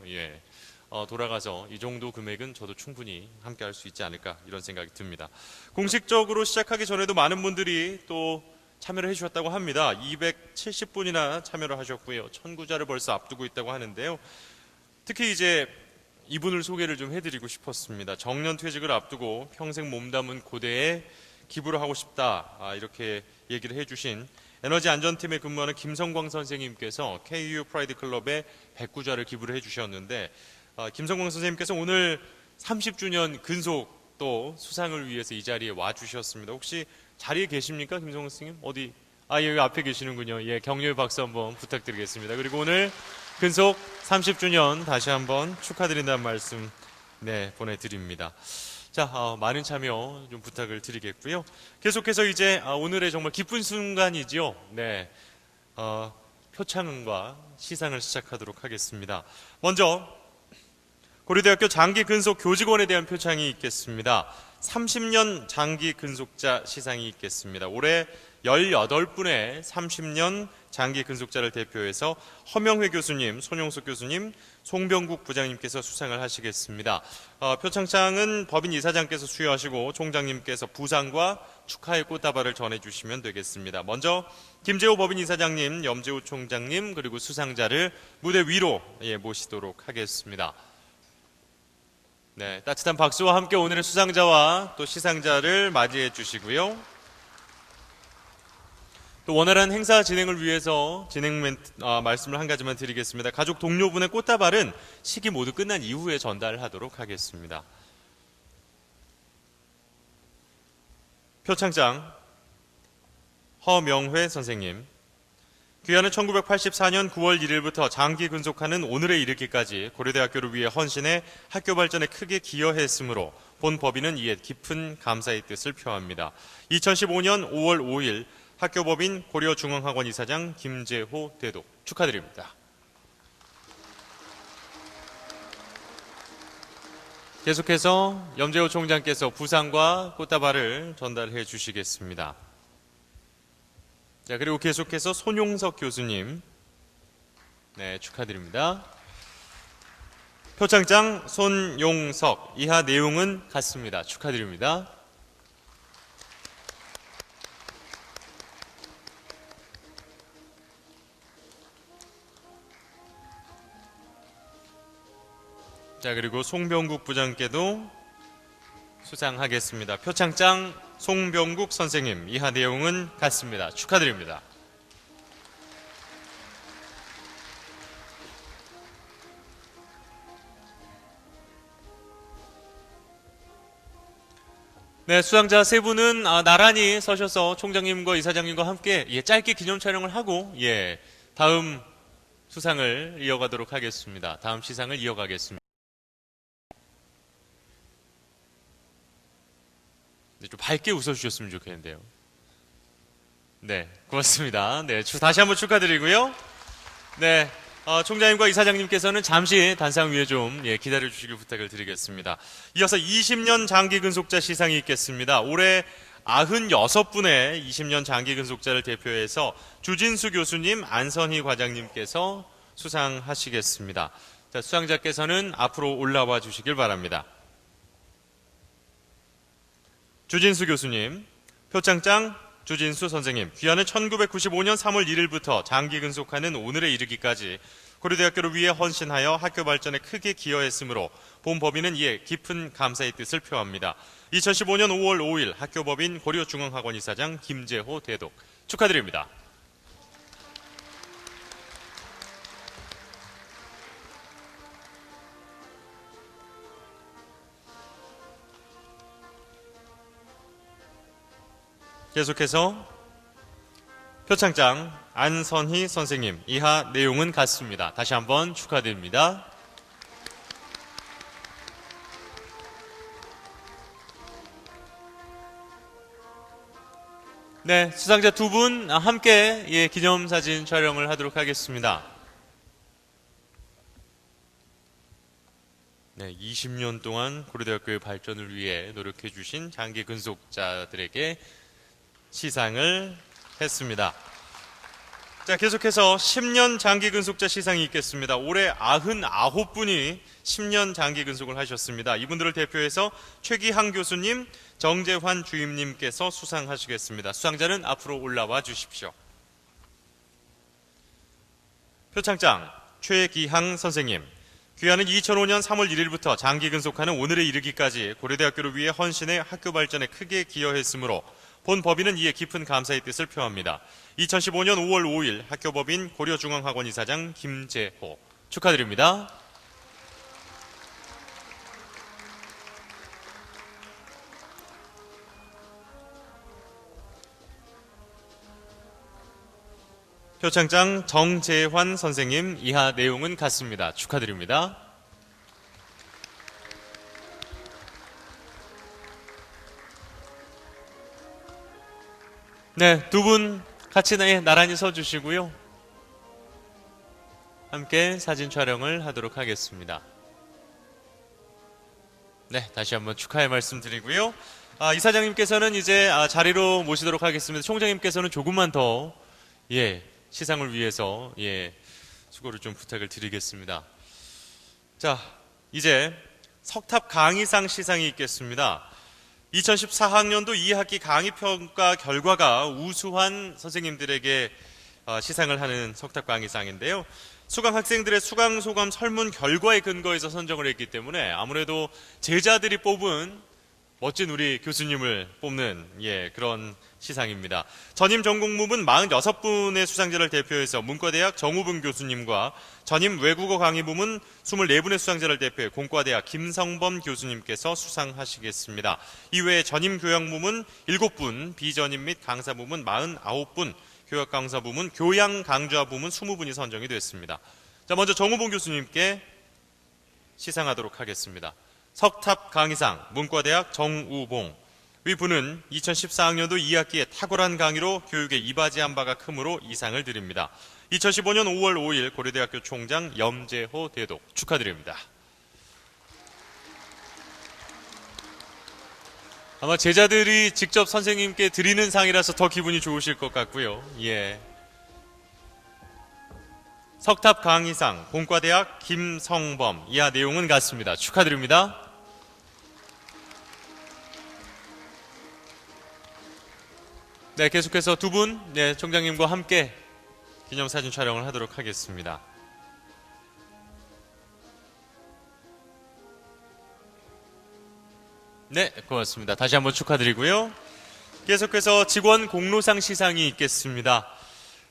돌아가서 이 정도 금액은 저도 충분히 함께 할 수 있지 않을까 이런 생각이 듭니다. 공식적으로 시작하기 전에도 많은 분들이 또 참여를 해주셨다고 합니다. 270분이나 참여를 하셨고요. 1000구자를 벌써 앞두고 있다고 하는데요. 특히 이제 이분을 소개를 좀 해드리고 싶었습니다. 정년퇴직을 앞두고 평생 몸담은 고대에 기부를 하고 싶다, 이렇게 얘기를 해주신 에너지 안전팀에 근무하는 김성광 선생님께서 KU 프라이드 클럽에 100구자를 기부를 해주셨는데, 김성광 선생님께서 오늘 30주년 근속 또 수상을 위해서 이 자리에 와주셨습니다. 혹시 자리에 계십니까? 김성광 선생님? 어디? 여기 앞에 계시는군요. 격려의 박수 한번 부탁드리겠습니다. 그리고 오늘 근속 30주년 다시 한번 축하드린다는 말씀 보내드립니다. 자, 많은 참여 좀 부탁을 드리겠고요. 계속해서 이제 오늘의 정말 기쁜 순간이죠. 표창과 시상을 시작하도록 하겠습니다. 먼저 고려대학교 장기 근속 교직원에 대한 표창이 있겠습니다. 30년 장기 근속자 시상이 있겠습니다. 올해 18분의 30년 장기 근속자를 대표해서 허명회 교수님, 손용숙 교수님, 송병국 부장님께서 수상을 하시겠습니다. 표창장은 법인 이사장께서 수여하시고 총장님께서 부상과 축하의 꽃다발을 전해주시면 되겠습니다. 먼저 김재호 법인 이사장님, 염재호 총장님, 그리고 수상자를 무대 위로 모시도록 하겠습니다. 따뜻한 박수와 함께 오늘의 수상자와 또 시상자를 맞이해 주시고요. 또 원활한 행사 진행을 위해서 말씀을 한 가지만 드리겠습니다. 가족 동료분의 꽃다발은 식이 모두 끝난 이후에 전달하도록 하겠습니다. 표창장 허명회 선생님, 귀하는 1984년 9월 1일부터 장기 근속하는 오늘에 이르기까지 고려대학교를 위해 헌신해 학교 발전에 크게 기여했으므로 본 법인은 이에 깊은 감사의 뜻을 표합니다. 2015년 5월 5일 학교법인 고려중앙학원 이사장 김재호 대독 축하드립니다. 계속해서 염재호 총장께서 부상과 꽃다발을 전달해 주시겠습니다. 자, 그리고 계속해서 손용석 교수님, 네, 축하드립니다. 표창장 손용석, 이하 내용은 같습니다. 축하드립니다. 자, 그리고 송병국 부장께도 수상하겠습니다. 표창장 송병국 선생님, 이하 내용은 같습니다. 축하드립니다. 네, 수상자 세 분은 나란히 서셔서 총장님과 이사장님과 함께 짧게 기념 촬영을 하고 다음 수상을 이어가도록 하겠습니다. 다음 시상을 이어가겠습니다. 네, 좀 밝게 웃어주셨으면 좋겠는데요. 네, 고맙습니다. 네, 다시 한번 축하드리고요. 네, 총장님과 이사장님께서는 잠시 단상 위에 좀 기다려주시길 부탁을 드리겠습니다. 이어서 20년 장기근속자 시상이 있겠습니다. 올해 96분의 20년 장기근속자를 대표해서 주진수 교수님, 안선희 과장님께서 수상하시겠습니다. 자, 수상자께서는 앞으로 올라와 주시길 바랍니다. 주진수 교수님, 표창장 주진수 선생님, 귀하는 1995년 3월 1일부터 장기 근속하는 오늘에 이르기까지 고려대학교를 위해 헌신하여 학교 발전에 크게 기여했으므로 본 법인은 이에 깊은 감사의 뜻을 표합니다. 2015년 5월 5일 학교법인 고려중앙학원 이사장 김재호 대독, 축하드립니다. 계속해서 표창장 안선희 선생님, 이하 내용은 같습니다. 다시 한번 축하드립니다. 네, 수상자 두 분 함께 기념사진 촬영을 하도록 하겠습니다. 네, 20년 동안 고려대학교의 발전을 위해 노력해 주신 장기 근속자들에게 시상을 했습니다. 자, 계속해서 10년 장기 근속자 시상이 있겠습니다. 올해 99분이 10년 장기 근속을 하셨습니다. 이분들을 대표해서 최기항 교수님, 정재환 주임님께서 수상하시겠습니다. 수상자는 앞으로 올라와 주십시오. 표창장 최기항 선생님, 귀하는 2005년 3월 1일부터 장기 근속하는 오늘에 이르기까지 고려대학교를 위해 헌신해 학교 발전에 크게 기여했으므로 본 법인은 이에 깊은 감사의 뜻을 표합니다. 2015년 5월 5일 학교법인 고려중앙학원 이사장 김재호, 축하드립니다. 표창장 정재환 선생님, 이하 내용은 같습니다. 축하드립니다. 네, 두 분 같이 나란히 서주시고요. 함께 사진 촬영을 하도록 하겠습니다. 네, 다시 한번 축하의 말씀 드리고요. 이사장님께서는 이제 자리로 모시도록 하겠습니다. 총장님께서는 조금만 더 시상을 위해서 수고를 좀 부탁을 드리겠습니다. 자, 이제 석탑 강의상 시상이 있겠습니다. 2014학년도 2학기 강의평가 결과가 우수한 선생님들에게 시상을 하는 석탑 강의상인데요. 수강 학생들의 수강 소감 설문 결과에 근거해서 선정을 했기 때문에 아무래도 제자들이 뽑은 멋진 우리 교수님을 뽑는 그런 시상입니다. 전임 전공부문 46분의 수상자를 대표해서 문과대학 정우분 교수님과 전임 외국어 강의 부문 24분의 수상자를 대표해 공과대학 김성범 교수님께서 수상하시겠습니다. 이외에 전임 교양 부문 7분, 비전임 및 강사 부문 49분, 교육 강사 부문, 교양 강좌 부문 20분이 선정이 됐습니다. 자, 먼저 정우분 교수님께 시상하도록 하겠습니다. 석탑 강의상 문과대학 정우봉, 위분은 2014학년도 2학기에 탁월한 강의로 교육에 이바지한 바가 크므로 이상을 드립니다. 2015년 5월 5일 고려대학교 총장 염재호 대독, 축하드립니다. 아마 제자들이 직접 선생님께 드리는 상이라서 더 기분이 좋으실 것 같고요. 예. 석탑 강의상 공과대학 김성범, 이하 내용은 같습니다. 축하드립니다. 네, 계속해서 두 분, 네, 총장님과 함께 기념사진 촬영을 하도록 하겠습니다. 네, 고맙습니다. 다시 한번 축하드리고요. 계속해서 직원 공로상 시상이 있겠습니다.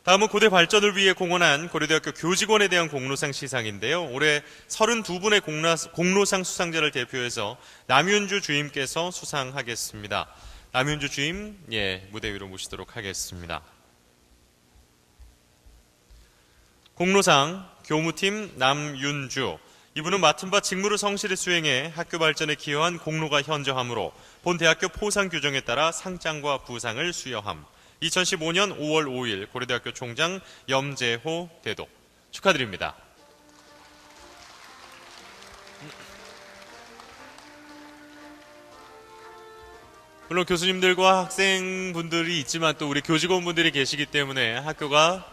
다음은 고대 발전을 위해 공헌한 고려대학교 교직원에 대한 공로상 시상인데요. 올해 32분의 공로상 수상자를 대표해서 남윤주 주임께서 수상하겠습니다. 남윤주 주임, 예, 무대 위로 모시도록 하겠습니다. 공로상 교무팀 남윤주, 이분은 맡은 바 직무를 성실히 수행해 학교 발전에 기여한 공로가 현저하므로 본 대학교 포상 규정에 따라 상장과 부상을 수여함. 2015년 5월 5일 고려대학교 총장 염재호 대독, 축하드립니다. 물론 교수님들과 학생분들이 있지만 또 우리 교직원분들이 계시기 때문에 학교가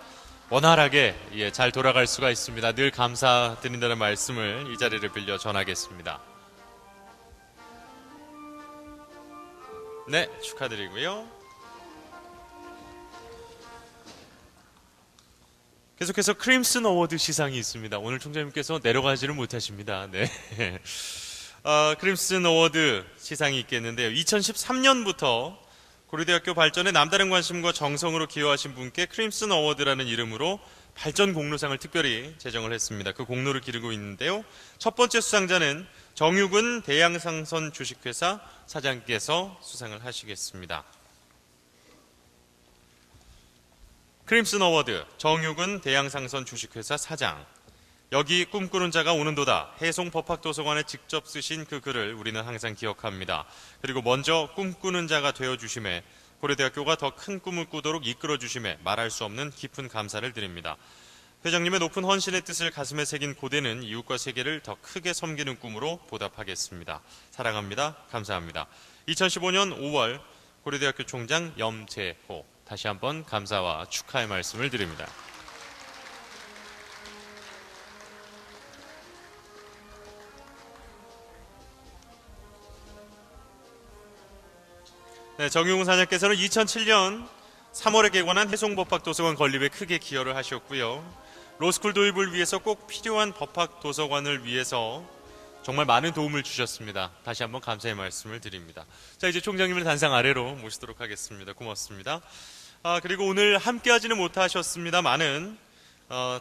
원활하게 잘 돌아갈 수가 있습니다. 늘 감사드린다는 말씀을 이 자리를 빌려 전하겠습니다. 네, 축하드리고요. 계속해서 크림슨 어워드 시상이 있습니다. 오늘 총장님께서 내려가지를 못하십니다. 네. 크림슨 어워드 시상이 있겠는데요. 2013년부터 고려대학교 발전에 남다른 관심과 정성으로 기여하신 분께 크림슨 어워드라는 이름으로 발전 공로상을 특별히 제정을 했습니다. 그 공로를 기르고 있는데요. 첫 번째 수상자는 정유근 대양상선 주식회사 사장께서 수상을 하시겠습니다. 크림슨 어워드 정유근 대양상선 주식회사 사장. 여기 꿈꾸는 자가 오는도다. 해송 법학도서관에 직접 쓰신 그 글을 우리는 항상 기억합니다. 그리고 먼저 꿈꾸는 자가 되어주심에 고려대학교가 더 큰 꿈을 꾸도록 이끌어주심에 말할 수 없는 깊은 감사를 드립니다. 회장님의 높은 헌신의 뜻을 가슴에 새긴 고대는 이웃과 세계를 더 크게 섬기는 꿈으로 보답하겠습니다. 사랑합니다. 감사합니다. 2015년 5월 고려대학교 총장 염재호, 다시 한번 감사와 축하의 말씀을 드립니다. 네, 정용훈 사장께서는 2007년 3월에 개관한 해송법학도서관 건립에 크게 기여를 하셨고요. 로스쿨 도입을 위해서 꼭 필요한 법학도서관을 위해서 정말 많은 도움을 주셨습니다. 다시 한번 감사의 말씀을 드립니다. 자, 이제 총장님을 단상 아래로 모시도록 하겠습니다. 고맙습니다. 그리고 오늘 함께하지는 못하셨습니다만은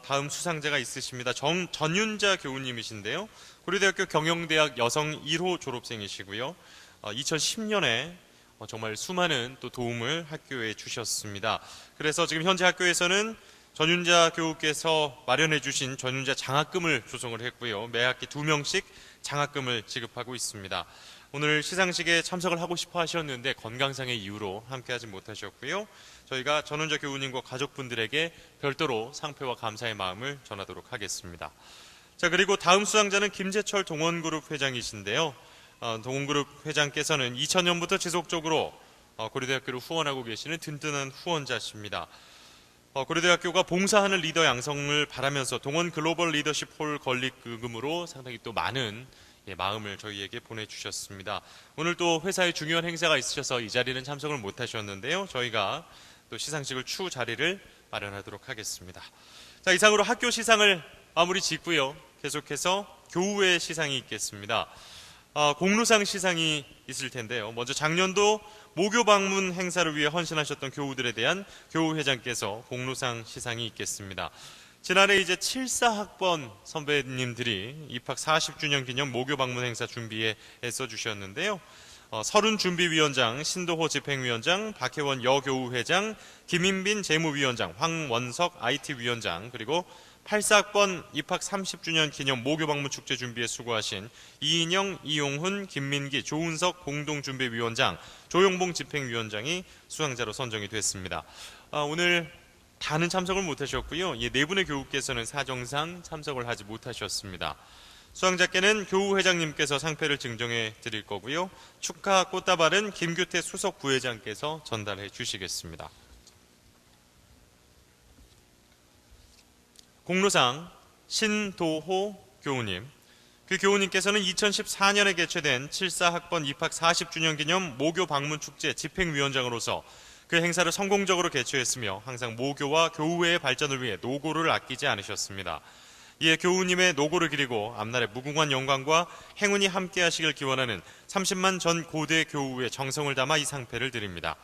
다음 수상자가 있으십니다. 전윤자 교우님이신데요. 고려대학교 경영대학 여성 1호 졸업생이시고요. 2010년에 정말 수많은 또 도움을 학교에 주셨습니다. 그래서 지금 현재 학교에서는 전윤자 교우께서 마련해 주신 전윤자 장학금을 조성을 했고요. 매 학기 2명씩 장학금을 지급하고 있습니다. 오늘 시상식에 참석을 하고 싶어 하셨는데 건강상의 이유로 함께하지 못하셨고요. 저희가 전윤자 교우님과 가족분들에게 별도로 상패와 감사의 마음을 전하도록 하겠습니다. 자, 그리고 다음 수상자는 김재철 동원그룹 회장이신데요. 동원그룹 회장께서는 2000년부터 지속적으로 고려대학교를 후원하고 계시는 든든한 후원자십니다. 고려대학교가 봉사하는 리더 양성을 바라면서 동원 글로벌 리더십 홀 건립금으로 상당히 또 많은 마음을 저희에게 보내주셨습니다. 오늘 또 회사에 중요한 행사가 있으셔서 이 자리는 참석을 못하셨는데요. 저희가 또 시상식을 추후 자리를 마련하도록 하겠습니다. 자, 이상으로 학교 시상을 마무리 짓고요. 계속해서 교우의 시상이 있겠습니다. 공로상 시상이 있을 텐데요. 먼저 작년도 모교 방문 행사를 위해 헌신하셨던 교우들에 대한 교우회장께서 공로상 시상이 있겠습니다. 지난해 이제 74학번 선배님들이 입학 40주년 기념 모교 방문 행사 준비에 애써 주셨는데요. 서른 준비위원장, 신도호 집행위원장, 박혜원 여교우회장, 김인빈 재무위원장, 황원석 IT위원장, 그리고 84학번 입학 30주년 기념 모교 방문 축제 준비에 수고하신 이인영, 이용훈, 김민기, 조은석 공동준비위원장, 조용봉 집행위원장이 수상자로 선정이 됐습니다. 오늘 다는 참석을 못하셨고요. 네 분의 교우께서는 사정상 참석을 하지 못하셨습니다. 수상자께는 교우 회장님께서 상패를 증정해 드릴 거고요. 축하 꽃다발은 김규태 수석 부회장께서 전달해 주시겠습니다. 공로상 신도호 교우님. 그 교우님께서는 2014년에 개최된 74학번 입학 40주년 기념 모교 방문 축제 집행위원장으로서 그 행사를 성공적으로 개최했으며 항상 모교와 교우회의 발전을 위해 노고를 아끼지 않으셨습니다. 이에 교우님의 노고를 기리고 앞날의 무궁한 영광과 행운이 함께하시길 기원하는 30만 전 고대 교우의 정성을 담아 이 상패를 드립니다.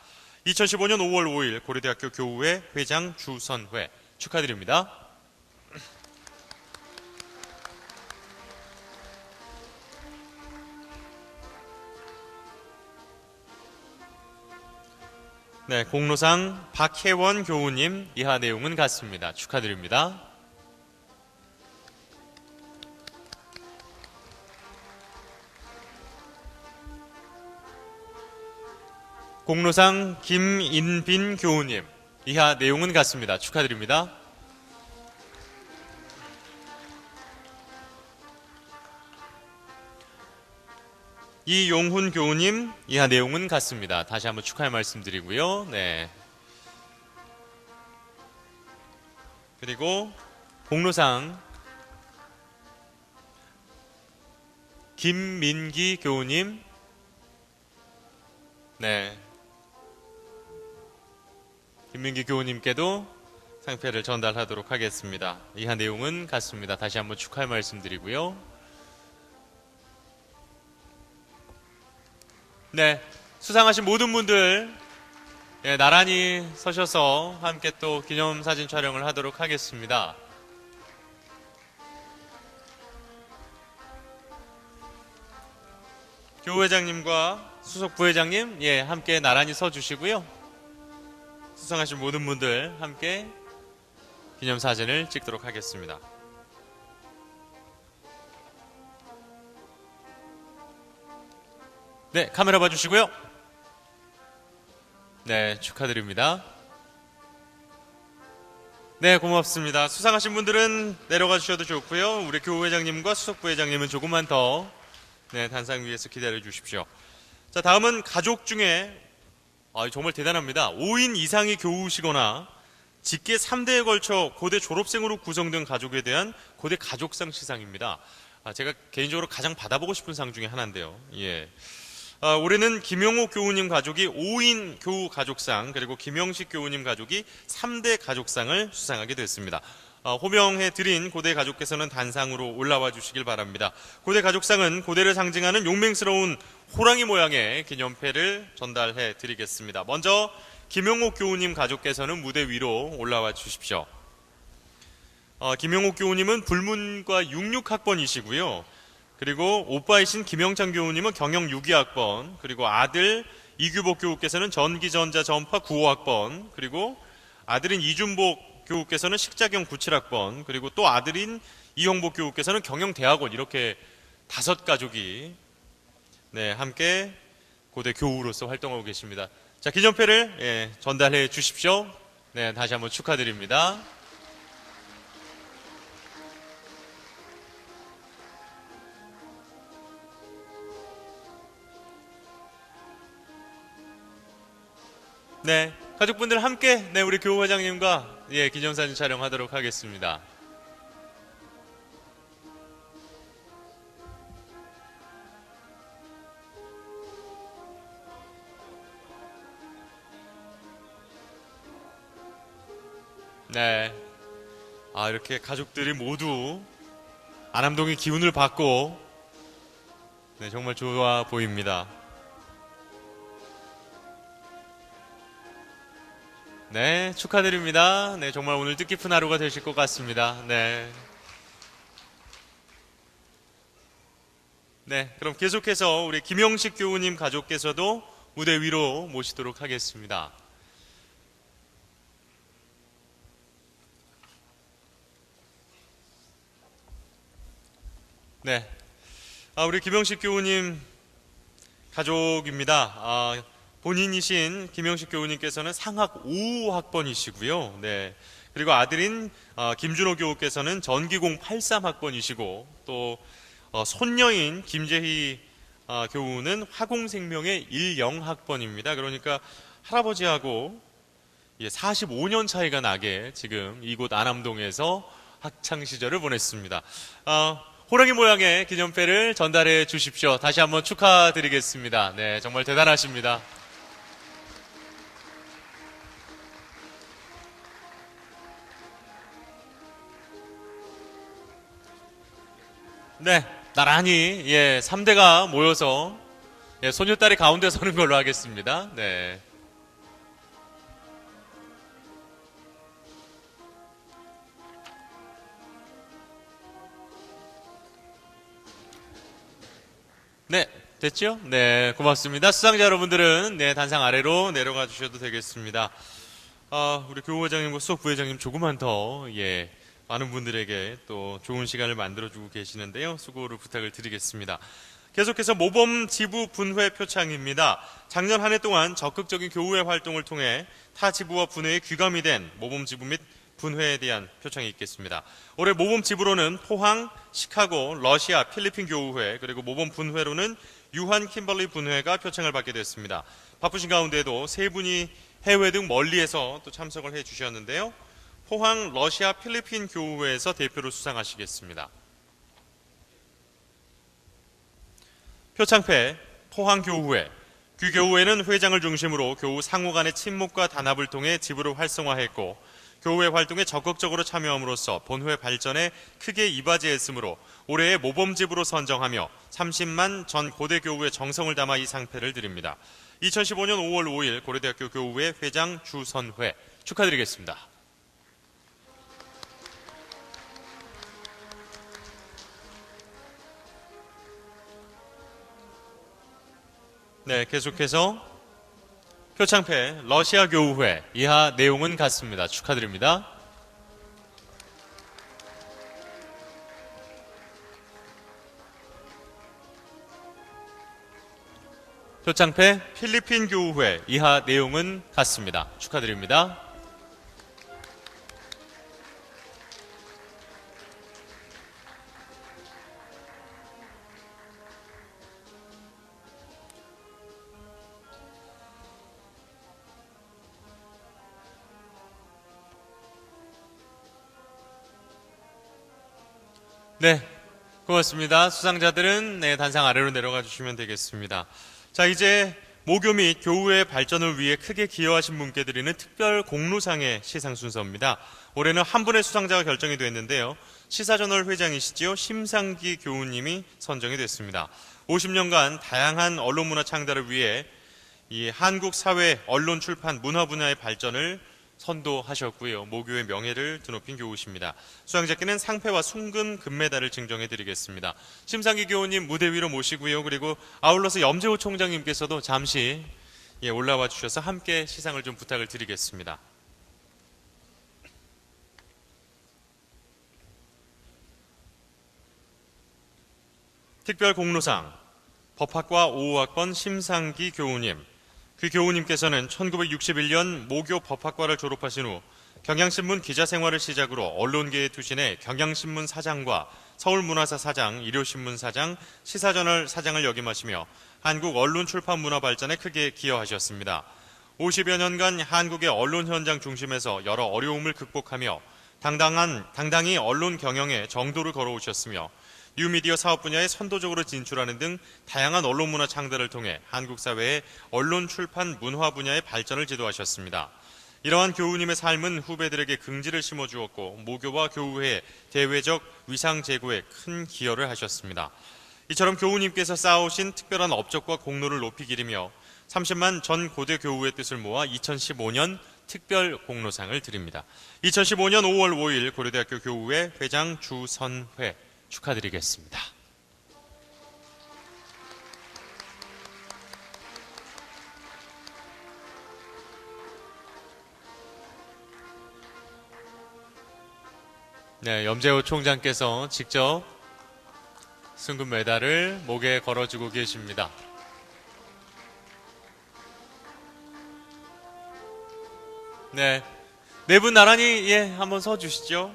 2015년 5월 5일 고려대학교 교우회 회장 주선회 축하드립니다. 네, 공로상 박혜원 교우님 이하 내용은 같습니다. 축하드립니다. 공로상 김인빈 교우님 이하 내용은 같습니다. 축하드립니다. 이용훈 교우님 이하 내용은 같습니다. 다시 한번 축하의 말씀드리고요. 네. 그리고 공로상 김민기 교우님 네. 김민기 교우님께도 상패를 전달하도록 하겠습니다. 이하 내용은 같습니다. 다시 한번 축하의 말씀드리고요. 네, 수상하신 모든 분들 나란히 서셔서 함께 또 기념사진 촬영을 하도록 하겠습니다. 교우회장님과 수석 부회장님 함께 나란히 서주시고요. 수상하신 모든 분들 함께 기념사진을 찍도록 하겠습니다. 네, 카메라 봐주시고요. 네, 축하드립니다. 네, 고맙습니다. 수상하신 분들은 내려가 주셔도 좋고요. 우리 교우회장님과 수석부회장님은 조금만 더 단상 위에서 기다려 주십시오. 자, 다음은 가족 중에 정말 대단합니다. 5인 이상이 교우시거나 직계 3대에 걸쳐 고대 졸업생으로 구성된 가족에 대한 고대 가족상 시상입니다. 제가 개인적으로 가장 받아보고 싶은 상 중에 하나인데요. 올해는 김영호 교우님 가족이 5인 교우 가족상, 그리고 김영식 교우님 가족이 3대 가족상을 수상하게 됐습니다. 호명해 드린 고대 가족께서는 단상으로 올라와 주시길 바랍니다. 고대 가족상은 고대를 상징하는 용맹스러운 호랑이 모양의 기념패를 전달해 드리겠습니다. 먼저 김영호 교우님 가족께서는 무대 위로 올라와 주십시오. 김영호 교우님은 불문과 66학번이시고요. 그리고 오빠이신 김영찬 교우님은 경영 62학번, 그리고 아들 이규복 교우께서는 전기전자 전파 95학번, 그리고 아들인 이준복 교우께서는 식자경 97학번, 그리고 또 아들인 이형복 교우께서는 경영대학원, 이렇게 5가족이 함께 고대 교우로서 활동하고 계십니다. 자, 기념패를 전달해 주십시오. 네, 다시 한번 축하드립니다. 네, 가족분들 함께 우리 교우회장님과 기념사진 촬영하도록 하겠습니다. 네, 이렇게 가족들이 모두 안암동의 기운을 받고 정말 좋아 보입니다. 네, 축하드립니다. 네, 정말 오늘 뜻깊은 하루가 되실 것 같습니다. 네, 그럼 계속해서 우리 김영식 교우님 가족께서도 무대 위로 모시도록 하겠습니다. 네, 우리 김영식 교우님 가족입니다. 본인이신 김영식 교우님께서는 상학 5학번이시고요. 네. 그리고 아들인 김준호 교우께서는 전기공 83학번이시고 또 손녀인 김재희 교우는 화공생명의 10학번입니다. 그러니까 할아버지하고 45년 차이가 나게 지금 이곳 안암동에서 학창 시절을 보냈습니다. 호랑이 모양의 기념패를 전달해 주십시오. 다시 한번 축하드리겠습니다. 네, 정말 대단하십니다. 네, 나란히 3대가 모여서 소녀딸이 가운데 서는 걸로 하겠습니다. 네. 네, 됐죠? 네, 고맙습니다. 수상자 여러분들은 단상 아래로 내려가 주셔도 되겠습니다. 우리 교우회장님과 수석부회장님 조금만 더 많은 분들에게 또 좋은 시간을 만들어주고 계시는데요. 수고를 부탁을 드리겠습니다. 계속해서 모범 지부 분회 표창입니다. 작년 한 해 동안 적극적인 교우회 활동을 통해 타 지부와 분회에 귀감이 된 모범 지부 및 분회에 대한 표창이 있겠습니다. 올해 모범 지부로는 포항, 시카고, 러시아, 필리핀 교우회, 그리고 모범 분회로는 유한 킴벌리 분회가 표창을 받게 됐습니다. 바쁘신 가운데도 세 분이 해외 등 멀리에서 또 참석을 해 주셨는데요. 포항, 러시아, 필리핀 교우회에서 대표로 수상하시겠습니다. 표창패 포항 교우회. 교우회는 회장을 중심으로 교우 상호 간의 친목과 단합을 통해 지부를 활성화했고 교우회 활동에 적극적으로 참여함으로써 본회 발전에 크게 이바지했으므로 올해의 모범지부로 선정하며 30만 전 고대 교우의 정성을 담아 이 상패를 드립니다. 2015년 5월 5일 고려대학교 교우회 회장 주선회 축하드리겠습니다. 네, 계속해서 표창패 러시아 교우회 이하 내용은 같습니다. 축하드립니다. 표창패 필리핀 교우회 이하 내용은 같습니다. 축하드립니다. 네, 고맙습니다. 수상자들은 단상 아래로 내려가 주시면 되겠습니다. 자, 이제 모교 및 교우의 발전을 위해 크게 기여하신 분께 드리는 특별 공로상의 시상 순서입니다. 올해는 한 분의 수상자가 결정이 됐는데요. 시사저널 회장이시지요, 심상기 교우님이 선정이 됐습니다. 50년간 다양한 언론 문화 창달을 위해 이 한국 사회, 언론, 출판, 문화 분야의 발전을 선도하셨고요. 모교의 명예를 드높인 교우십니다. 수상자께는 상패와 순금 금메달을 증정해 드리겠습니다. 심상기 교우님 무대 위로 모시고요. 그리고 아울러서 염재호 총장님께서도 잠시 올라와 주셔서 함께 시상을 좀 부탁을 드리겠습니다. 특별 공로상 법학과 5학번 심상기 교우님. 그 교우님께서는 1961년 모교 법학과를 졸업하신 후 경향신문 기자 생활을 시작으로 언론계에 투신해 경향신문 사장과 서울문화사 사장, 일요신문 사장, 시사저널 사장을 역임하시며 한국 언론 출판 문화 발전에 크게 기여하셨습니다. 50여 년간 한국의 언론 현장 중심에서 여러 어려움을 극복하며 당당히 언론 경영에 정도를 걸어오셨으며 뉴미디어 사업 분야에 선도적으로 진출하는 등 다양한 언론 문화 창달을 통해 한국 사회의 언론 출판 문화 분야의 발전을 지도하셨습니다. 이러한 교우님의 삶은 후배들에게 긍지를 심어주었고 모교와 교우회의 대외적 위상 제고에 큰 기여를 하셨습니다. 이처럼 교우님께서 쌓아오신 특별한 업적과 공로를 높이 기리며 30만 전 고대 교우의 뜻을 모아 2015년 특별 공로상을 드립니다. 2015년 5월 5일 고려대학교 교우회 회장 주선회 축하드리겠습니다. 네, 염재호 총장께서 직접 순금 메달을 목에 걸어주고 계십니다. 네, 네 분 나란히 한번 서 주시죠.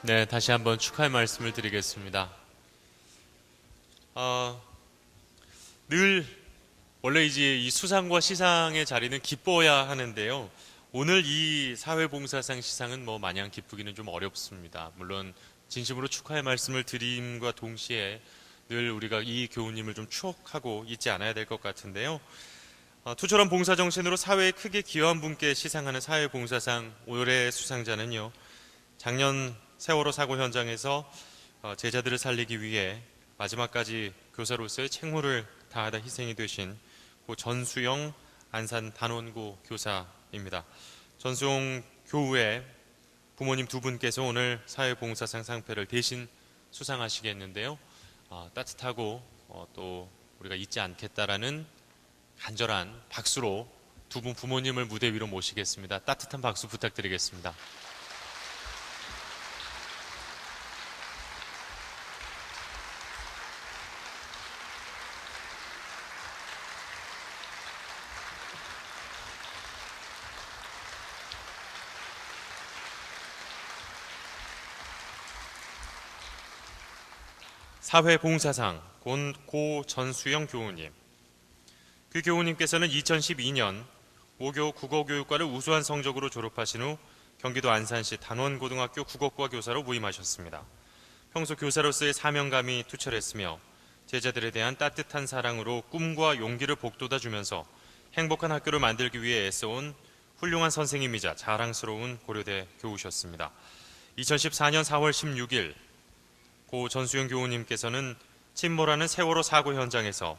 네, 다시 한번 축하의 말씀을 드리겠습니다. 늘 원래 이제 이 수상과 시상의 자리는 기뻐야 하는데요. 오늘 이 사회봉사상 시상은 뭐 마냥 기쁘기는 좀 어렵습니다. 물론 진심으로 축하의 말씀을 드림과 동시에 늘 우리가 이 교우님을 좀 추억하고 있지 않아야 될 것 같은데요. 투철한 봉사정신으로 사회에 크게 기여한 분께 시상하는 사회봉사상 올해 수상자는요, 작년 세월호 사고 현장에서 제자들을 살리기 위해 마지막까지 교사로서의 책무를 다하다 희생이 되신 고 전수영 안산 단원고 교사입니다. 전수영 교우의 부모님 두 분께서 오늘 사회봉사상 상패를 대신 수상하시겠는데요. 따뜻하고 또 우리가 잊지 않겠다라는 간절한 박수로 두 분 부모님을 무대 위로 모시겠습니다. 따뜻한 박수 부탁드리겠습니다. 사회봉사상 고 전수영 교우님. 그 교우님께서는 2012년 모교 국어교육과를 우수한 성적으로 졸업하신 후 경기도 안산시 단원고등학교 국어과 교사로 부임하셨습니다. 평소 교사로서의 사명감이 투철했으며 제자들에 대한 따뜻한 사랑으로 꿈과 용기를 북돋아 주면서 행복한 학교를 만들기 위해 애써온 훌륭한 선생님이자 자랑스러운 고려대 교우셨습니다. 2014년 4월 16일 고 전수영 교우님께서는 침몰하는 세월호 사고 현장에서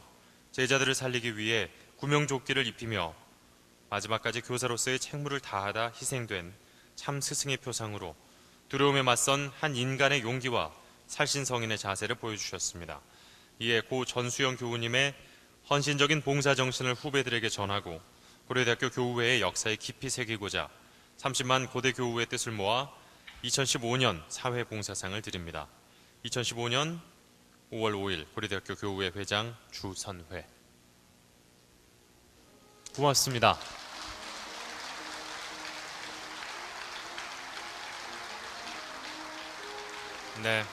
제자들을 살리기 위해 구명조끼를 입히며 마지막까지 교사로서의 책무를 다하다 희생된 참 스승의 표상으로 두려움에 맞선 한 인간의 용기와 살신성인의 자세를 보여주셨습니다. 이에 고 전수영 교우님의 헌신적인 봉사정신을 후배들에게 전하고 고려대학교 교우회의 역사에 깊이 새기고자 30만 고대 교우의 뜻을 모아 2015년 사회봉사상을 드립니다. 2015년 5월 5일 고려대학교 교우회 회장 주선회. 고맙습니다. 네.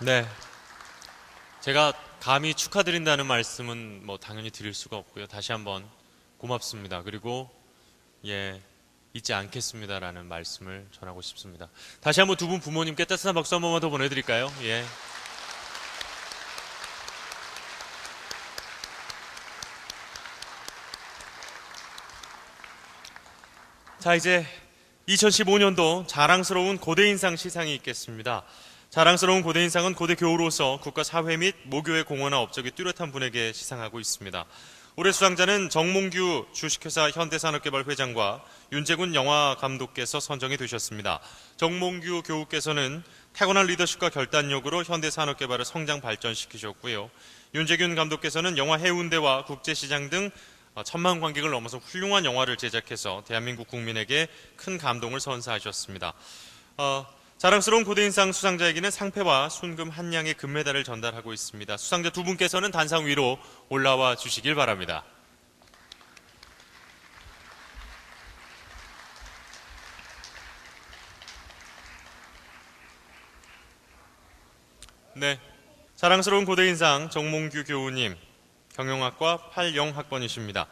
네, 제가 감히 축하드린다는 말씀은 뭐 당연히 드릴 수가 없고요. 다시 한번 고맙습니다. 그리고 잊지 않겠습니다라는 말씀을 전하고 싶습니다. 다시 한번 두 분 부모님께 따뜻한 박수 한 번만 더 보내드릴까요? 예. 자, 이제 2015년도 자랑스러운 고대인상 시상이 있겠습니다. 자랑스러운 고대인상은 고대 교우로서 국가 사회 및 모교의 공헌과 업적이 뚜렷한 분에게 시상하고 있습니다. 올해 수상자는 정몽규 주식회사 현대산업개발 회장과 윤재군 영화감독께서 선정이 되셨습니다. 정몽규 교우께서는 타고난 리더십과 결단력으로 현대산업개발을 성장 발전시키셨고요. 윤재균 감독께서는 영화 해운대와 국제시장 등 1000만 관객을 넘어서 훌륭한 영화를 제작해서 대한민국 국민에게 큰 감동을 선사하셨습니다. 자랑스러운 고대인상 수상자에게는 상패와 순금 한 냥의 금메달을 전달하고 있습니다. 수상자 두 분께서는 단상 위로 올라와 주시길 바랍니다. 네, 자랑스러운 고대인상 정몽규 교우님, 경영학과 80학번이십니다.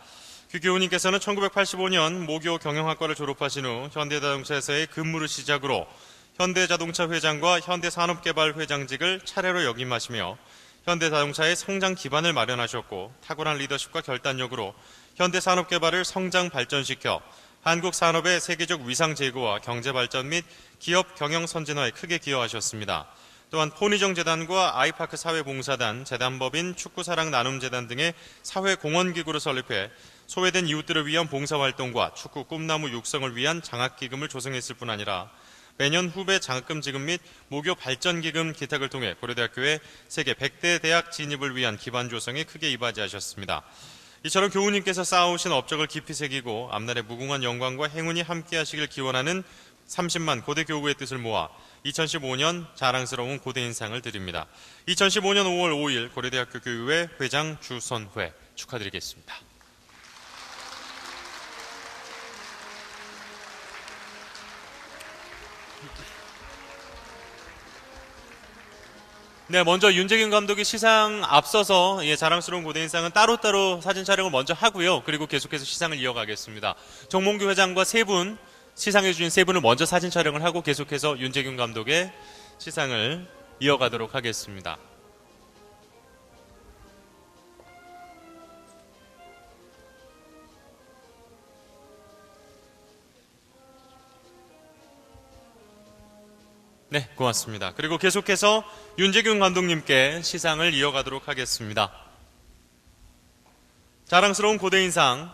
규 교우님께서는 1985년 모교 경영학과를 졸업하신 후 현대자동차에서의 근무를 시작으로 현대자동차 회장과 현대산업개발 회장직을 차례로 역임하시며 현대자동차의 성장 기반을 마련하셨고 탁월한 리더십과 결단력으로 현대산업개발을 성장 발전시켜 한국 산업의 세계적 위상 제고와 경제 발전 및 기업 경영 선진화에 크게 기여하셨습니다. 또한 포니정재단과 아이파크 사회봉사단, 재단법인 축구사랑 나눔재단 등의 사회공헌기구를 설립해 소외된 이웃들을 위한 봉사활동과 축구 꿈나무 육성을 위한 장학기금을 조성했을 뿐 아니라 매년 후배 장학금 지급 및 모교 발전기금 기탁을 통해 고려대학교의 세계 100대 대학 진입을 위한 기반 조성에 크게 이바지하셨습니다. 이처럼 교우님께서 쌓아오신 업적을 깊이 새기고 앞날의 무궁한 영광과 행운이 함께하시길 기원하는 30만 고대 교우의 뜻을 모아 2015년 자랑스러운 고대인상을 드립니다. 2015년 5월 5일 고려대학교 교우회 회장 주선회 축하드리겠습니다. 네, 먼저 윤재균 감독이 시상 앞서서 자랑스러운 고대인상은 따로따로 사진 촬영을 먼저 하고요. 그리고 계속해서 시상을 이어가겠습니다. 정몽규 회장과 세 분, 시상해 주신 세 분을 먼저 사진 촬영을 하고 계속해서 윤재균 감독의 시상을 이어가도록 하겠습니다. 네, 고맙습니다. 그리고 계속해서 윤재균 감독님께 시상을 이어가도록 하겠습니다. 자랑스러운 고대인상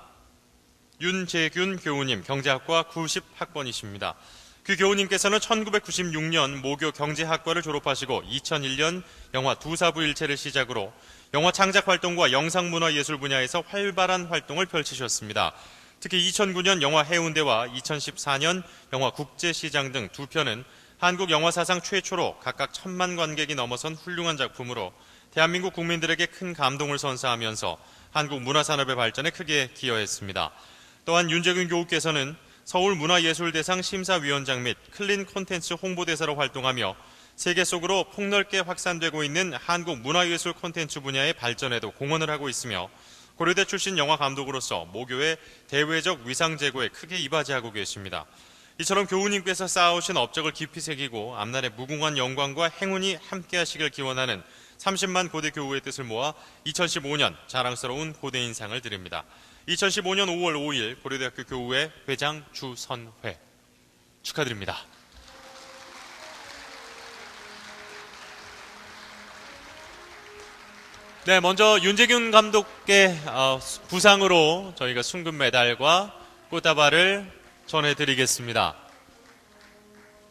윤재균 교우님, 경제학과 90학번이십니다. 그 교우님께서는 1996년 모교 경제학과를 졸업하시고 2001년 영화 두사부일체를 시작으로 영화 창작 활동과 영상문화예술 분야에서 활발한 활동을 펼치셨습니다. 특히 2009년 영화 해운대와 2014년 영화 국제시장 등 두 편은 한국 영화 사상 최초로 각각 1000만 관객이 넘어선 훌륭한 작품으로 대한민국 국민들에게 큰 감동을 선사하면서 한국 문화산업의 발전에 크게 기여했습니다. 또한 윤재균 교우께서는 서울문화예술대상 심사위원장 및 클린 콘텐츠 홍보대사로 활동하며 세계 속으로 폭넓게 확산되고 있는 한국 문화예술 콘텐츠 분야의 발전에도 공헌을 하고 있으며 고려대 출신 영화감독으로서 모교의 대외적 위상 제고에 크게 이바지하고 계십니다. 이처럼 교우님께서 쌓아오신 업적을 깊이 새기고 앞날의 무궁한 영광과 행운이 함께하시길 기원하는 30만 고대 교우의 뜻을 모아 2015년 자랑스러운 고대인상을 드립니다. 2015년 5월 5일 고려대학교 교우회 회장 주선회 축하드립니다. 네, 먼저 윤재균 감독께 부상으로 저희가 순금 메달과 꽃다발을 전해드리겠습니다.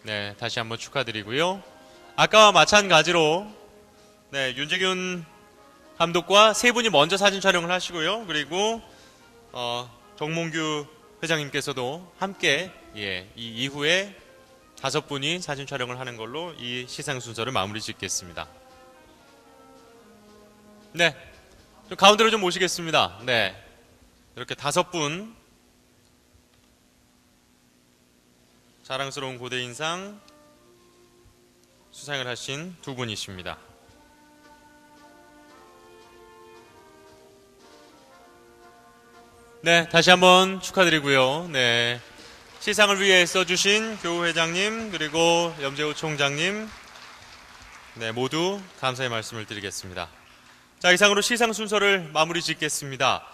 네, 다시 한번 축하드리고요. 아까와 마찬가지로 윤재균 감독과 세 분이 먼저 사진 촬영을 하시고요. 그리고 정몽규 회장님께서도 함께 이 이후에 5분이 사진 촬영을 하는 걸로 이 시상 순서를 마무리 짓겠습니다. 네, 좀 가운데로 좀 모시겠습니다. 네, 이렇게 5분 자랑스러운 고대인상 수상을 하신 두 분이십니다. 네, 다시 한번 축하드리고요. 네, 시상을 위해 써주신 교우회장님 그리고 염재호 총장님 모두 감사의 말씀을 드리겠습니다. 자, 이상으로 시상 순서를 마무리 짓겠습니다.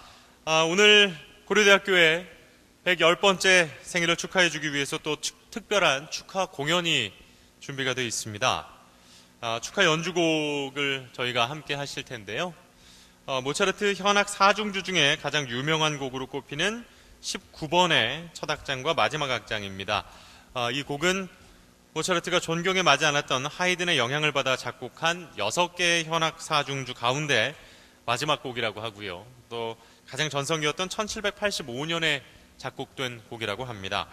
오늘 고려대학교에 110번째 생일을 축하해주기 위해서 또 특별한 축하 공연이 준비가 되어 있습니다. 축하 연주곡을 저희가 함께 하실 텐데요. 모차르트 현악 4중주 중에 가장 유명한 곡으로 꼽히는 19번의 첫 악장과 마지막 악장입니다. 이 곡은 모차르트가 존경에 맞지 않았던 하이든의 영향을 받아 작곡한 6개의 현악 4중주 가운데 마지막 곡이라고 하고요. 또 가장 전성기였던 1785년에 작곡된 곡이라고 합니다.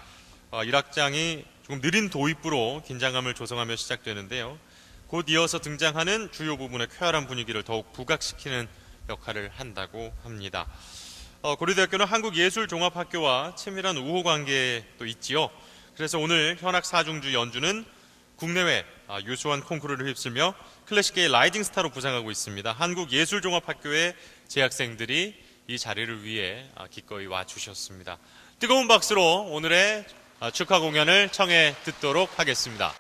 1악장이 조금 느린 도입부로 긴장감을 조성하며 시작되는데요. 곧 이어서 등장하는 주요 부분의 쾌활한 분위기를 더욱 부각시키는 역할을 한다고 합니다. 고려대학교는 한국예술종합학교와 친밀한 우호관계도 있지요. 그래서 오늘 현악 4중주 연주는 국내외 유수한 콩쿠르를 휩쓸며 클래식계의 라이징 스타로 부상하고 있습니다. 한국예술종합학교의 재학생들이 이 자리를 위해 기꺼이 와주셨습니다. 뜨거운 박수로 오늘의 축하 공연을 청해 듣도록 하겠습니다.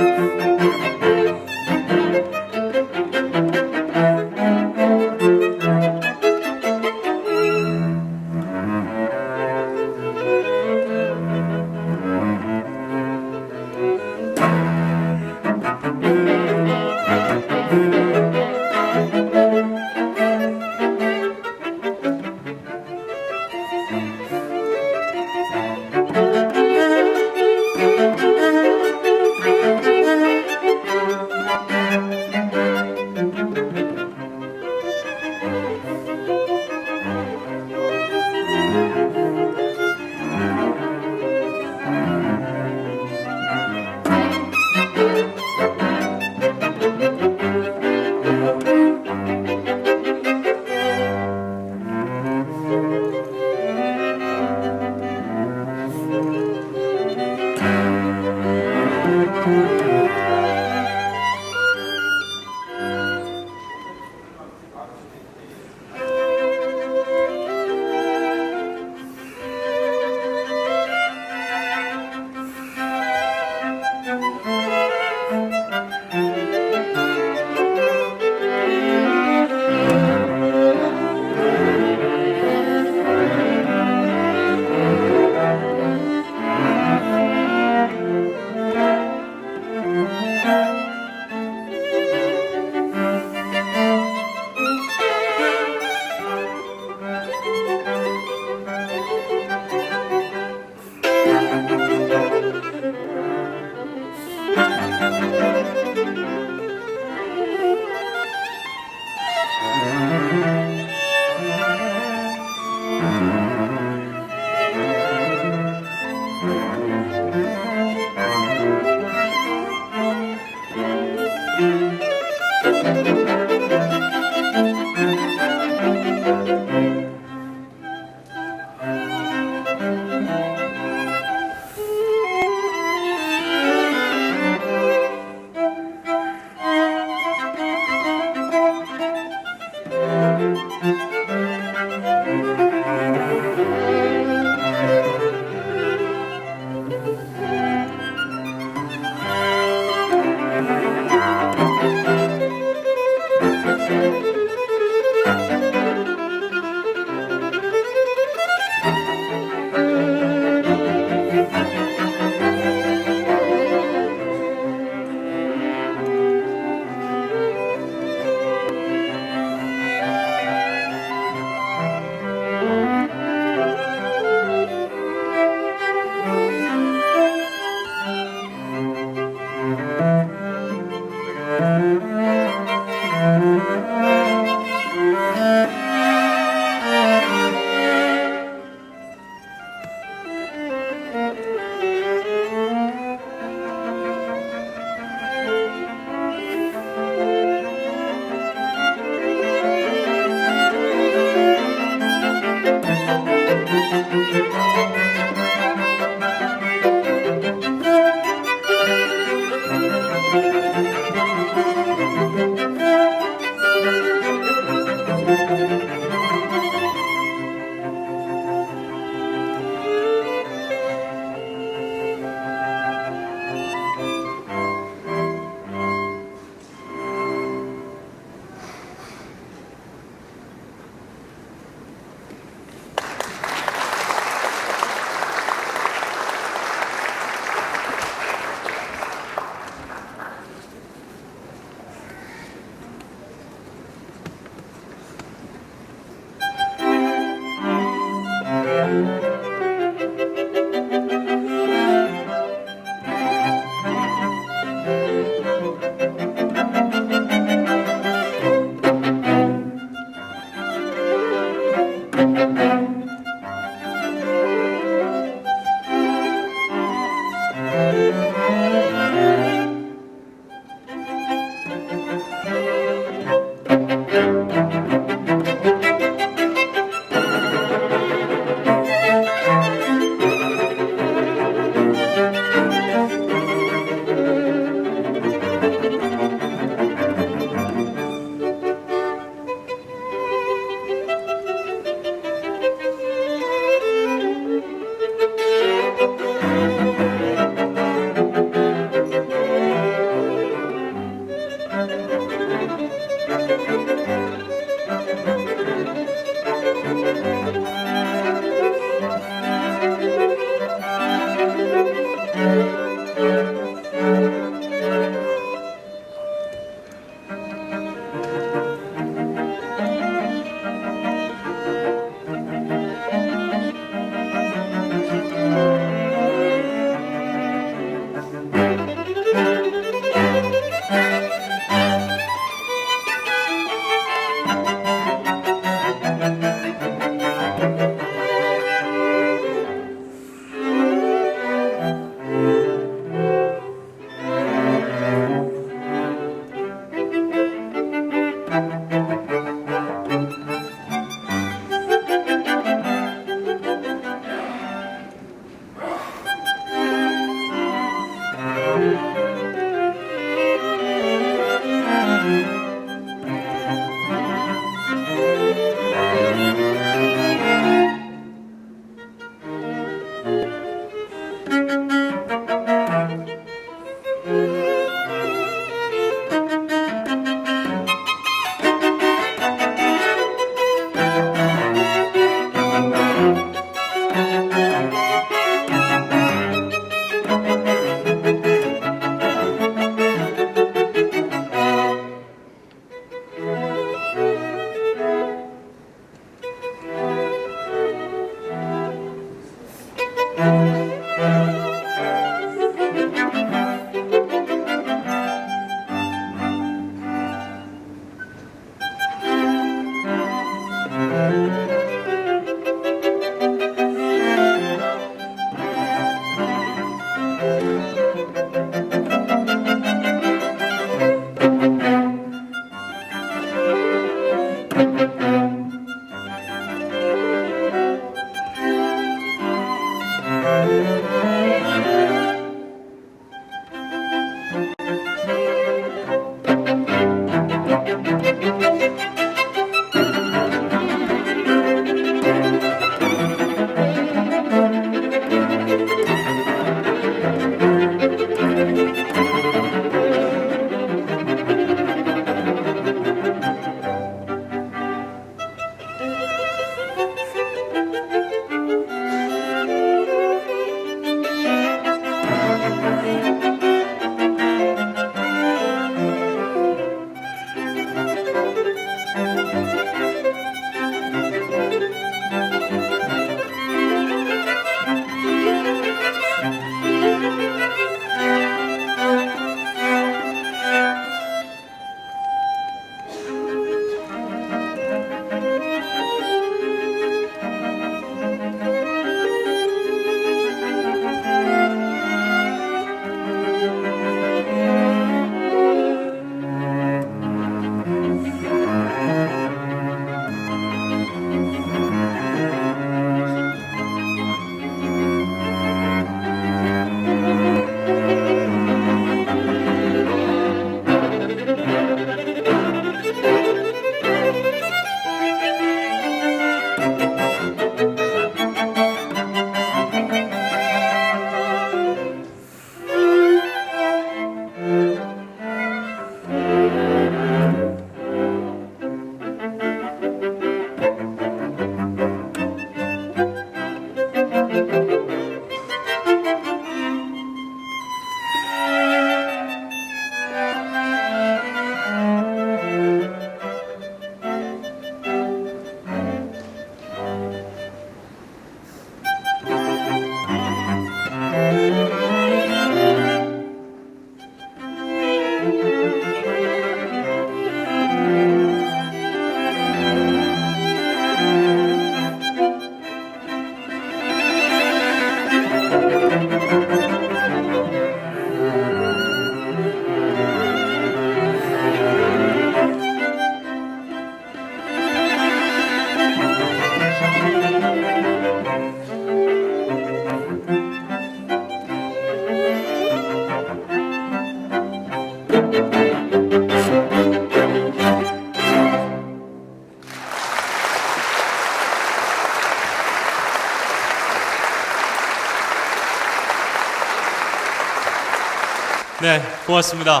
네, 고맙습니다.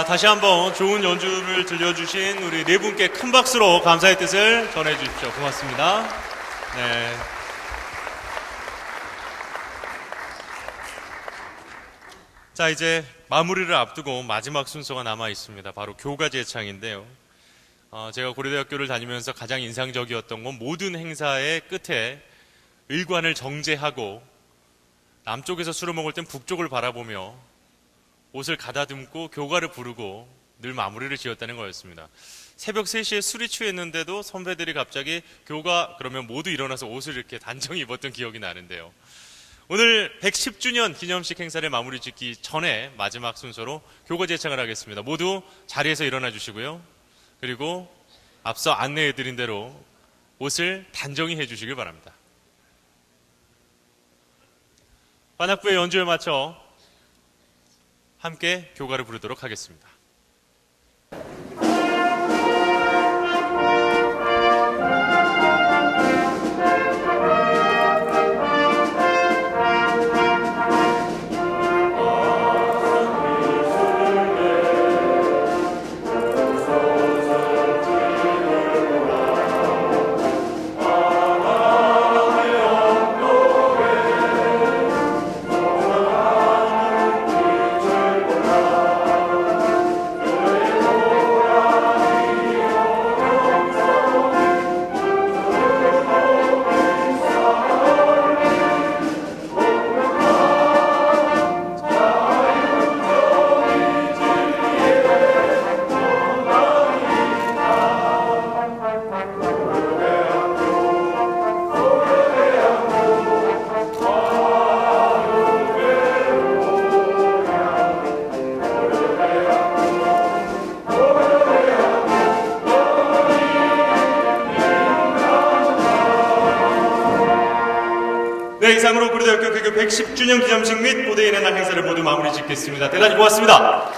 다시 한번 좋은 연주를 들려주신 우리 네 분께 큰 박수로 감사의 뜻을 전해 주십시오. 고맙습니다. 네. 자, 이제 마무리를 앞두고 마지막 순서가 남아 있습니다. 바로 교가 제창인데요. 제가 고려대학교를 다니면서 가장 인상적이었던 건 모든 행사의 끝에 의관을 정제하고 남쪽에서 술을 먹을 땐 북쪽을 바라보며 옷을 가다듬고 교가를 부르고 늘 마무리를 지었다는 거였습니다. 새벽 3시에 술이 취했는데도 선배들이 갑자기 교가 그러면 모두 일어나서 옷을 이렇게 단정히 입었던 기억이 나는데요. 오늘 110주년 기념식 행사를 마무리 짓기 전에 마지막 순서로 교가 제창을 하겠습니다. 모두 자리에서 일어나 주시고요. 그리고 앞서 안내해드린 대로 옷을 단정히 해주시길 바랍니다. 관악부의 연주에 맞춰 함께 교가를 부르도록 하겠습니다. 네, 이상으로 고려대학교 개교 110주년 기념식 및 고대인의 날 행사를 모두 마무리 짓겠습니다. 대단히 고맙습니다.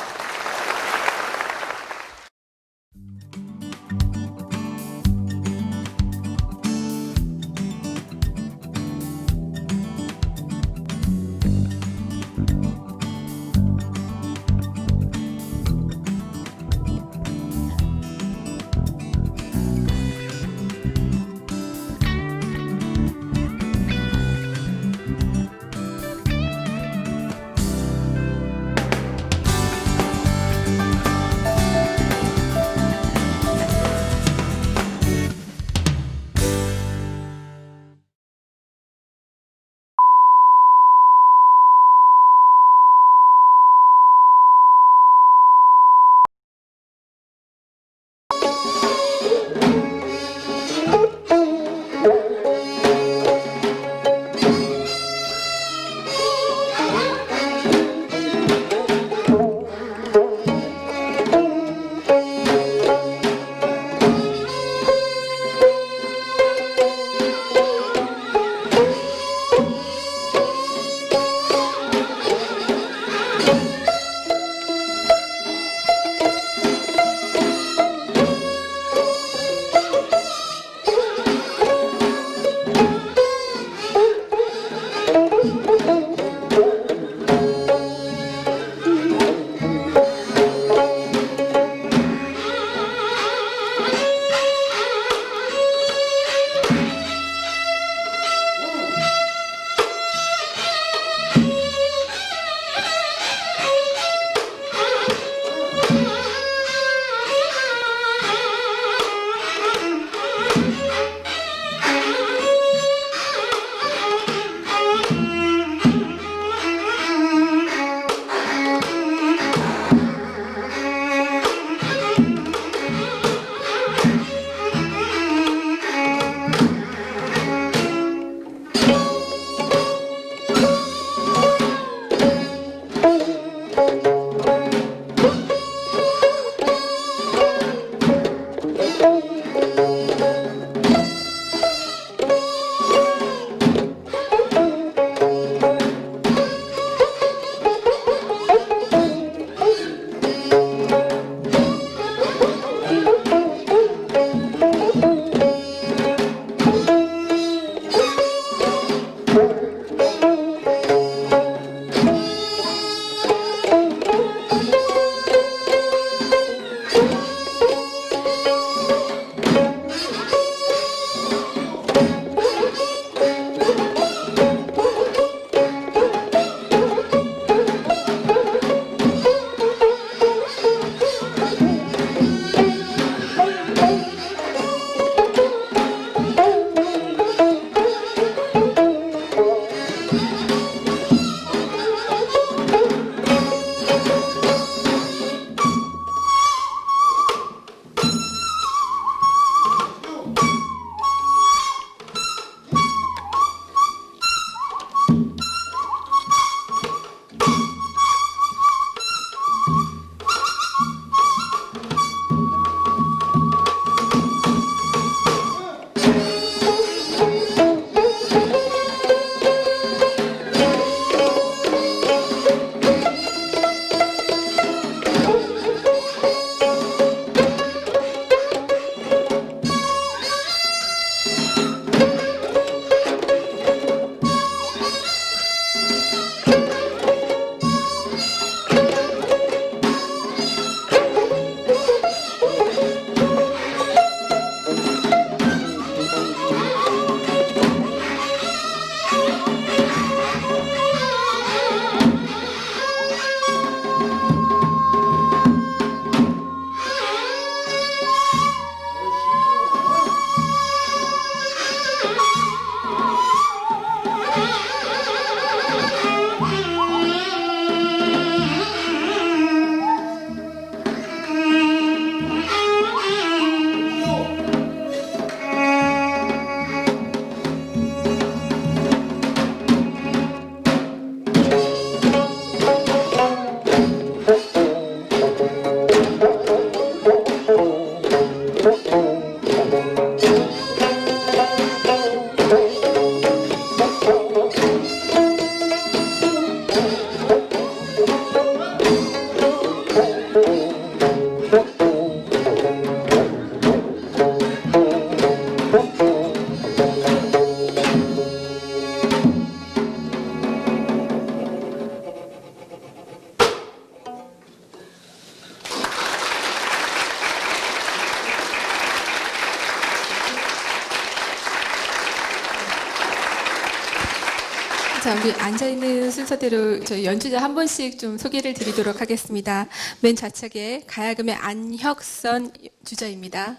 자, 우리 앉아있는 순서대로 저희 연주자 한 분씩 좀 소개를 드리도록 하겠습니다. 맨 좌측에 가야금의 안혁선 주자입니다.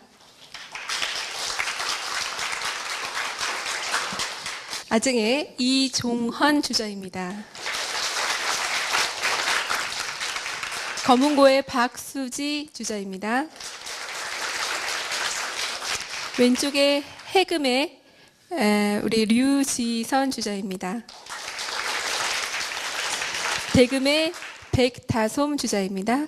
아증의 이종헌 주자입니다. 검은고의 박수지 주자입니다. 왼쪽에 해금의 우리 류지선 주자입니다. 대금의 백다솜 주자입니다.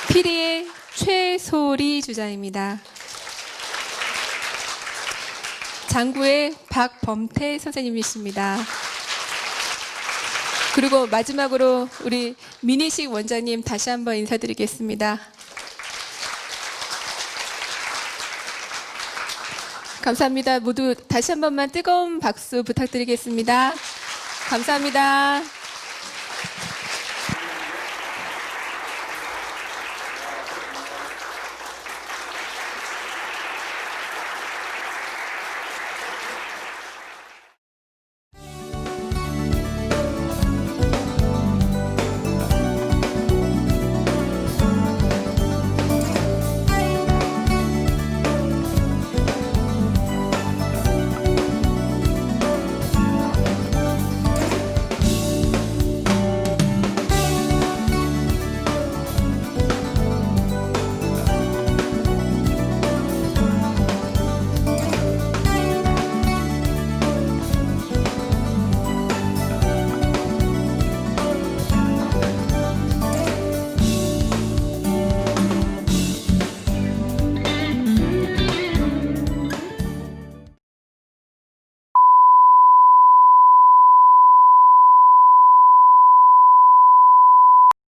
피리의 최소리 주자입니다. 장구의 박범태 선생님이십니다. 그리고 마지막으로 우리 민희식 원장님 다시 한번 인사드리겠습니다. 감사합니다. 모두 다시 한 번만 뜨거운 박수 부탁드리겠습니다. 감사합니다.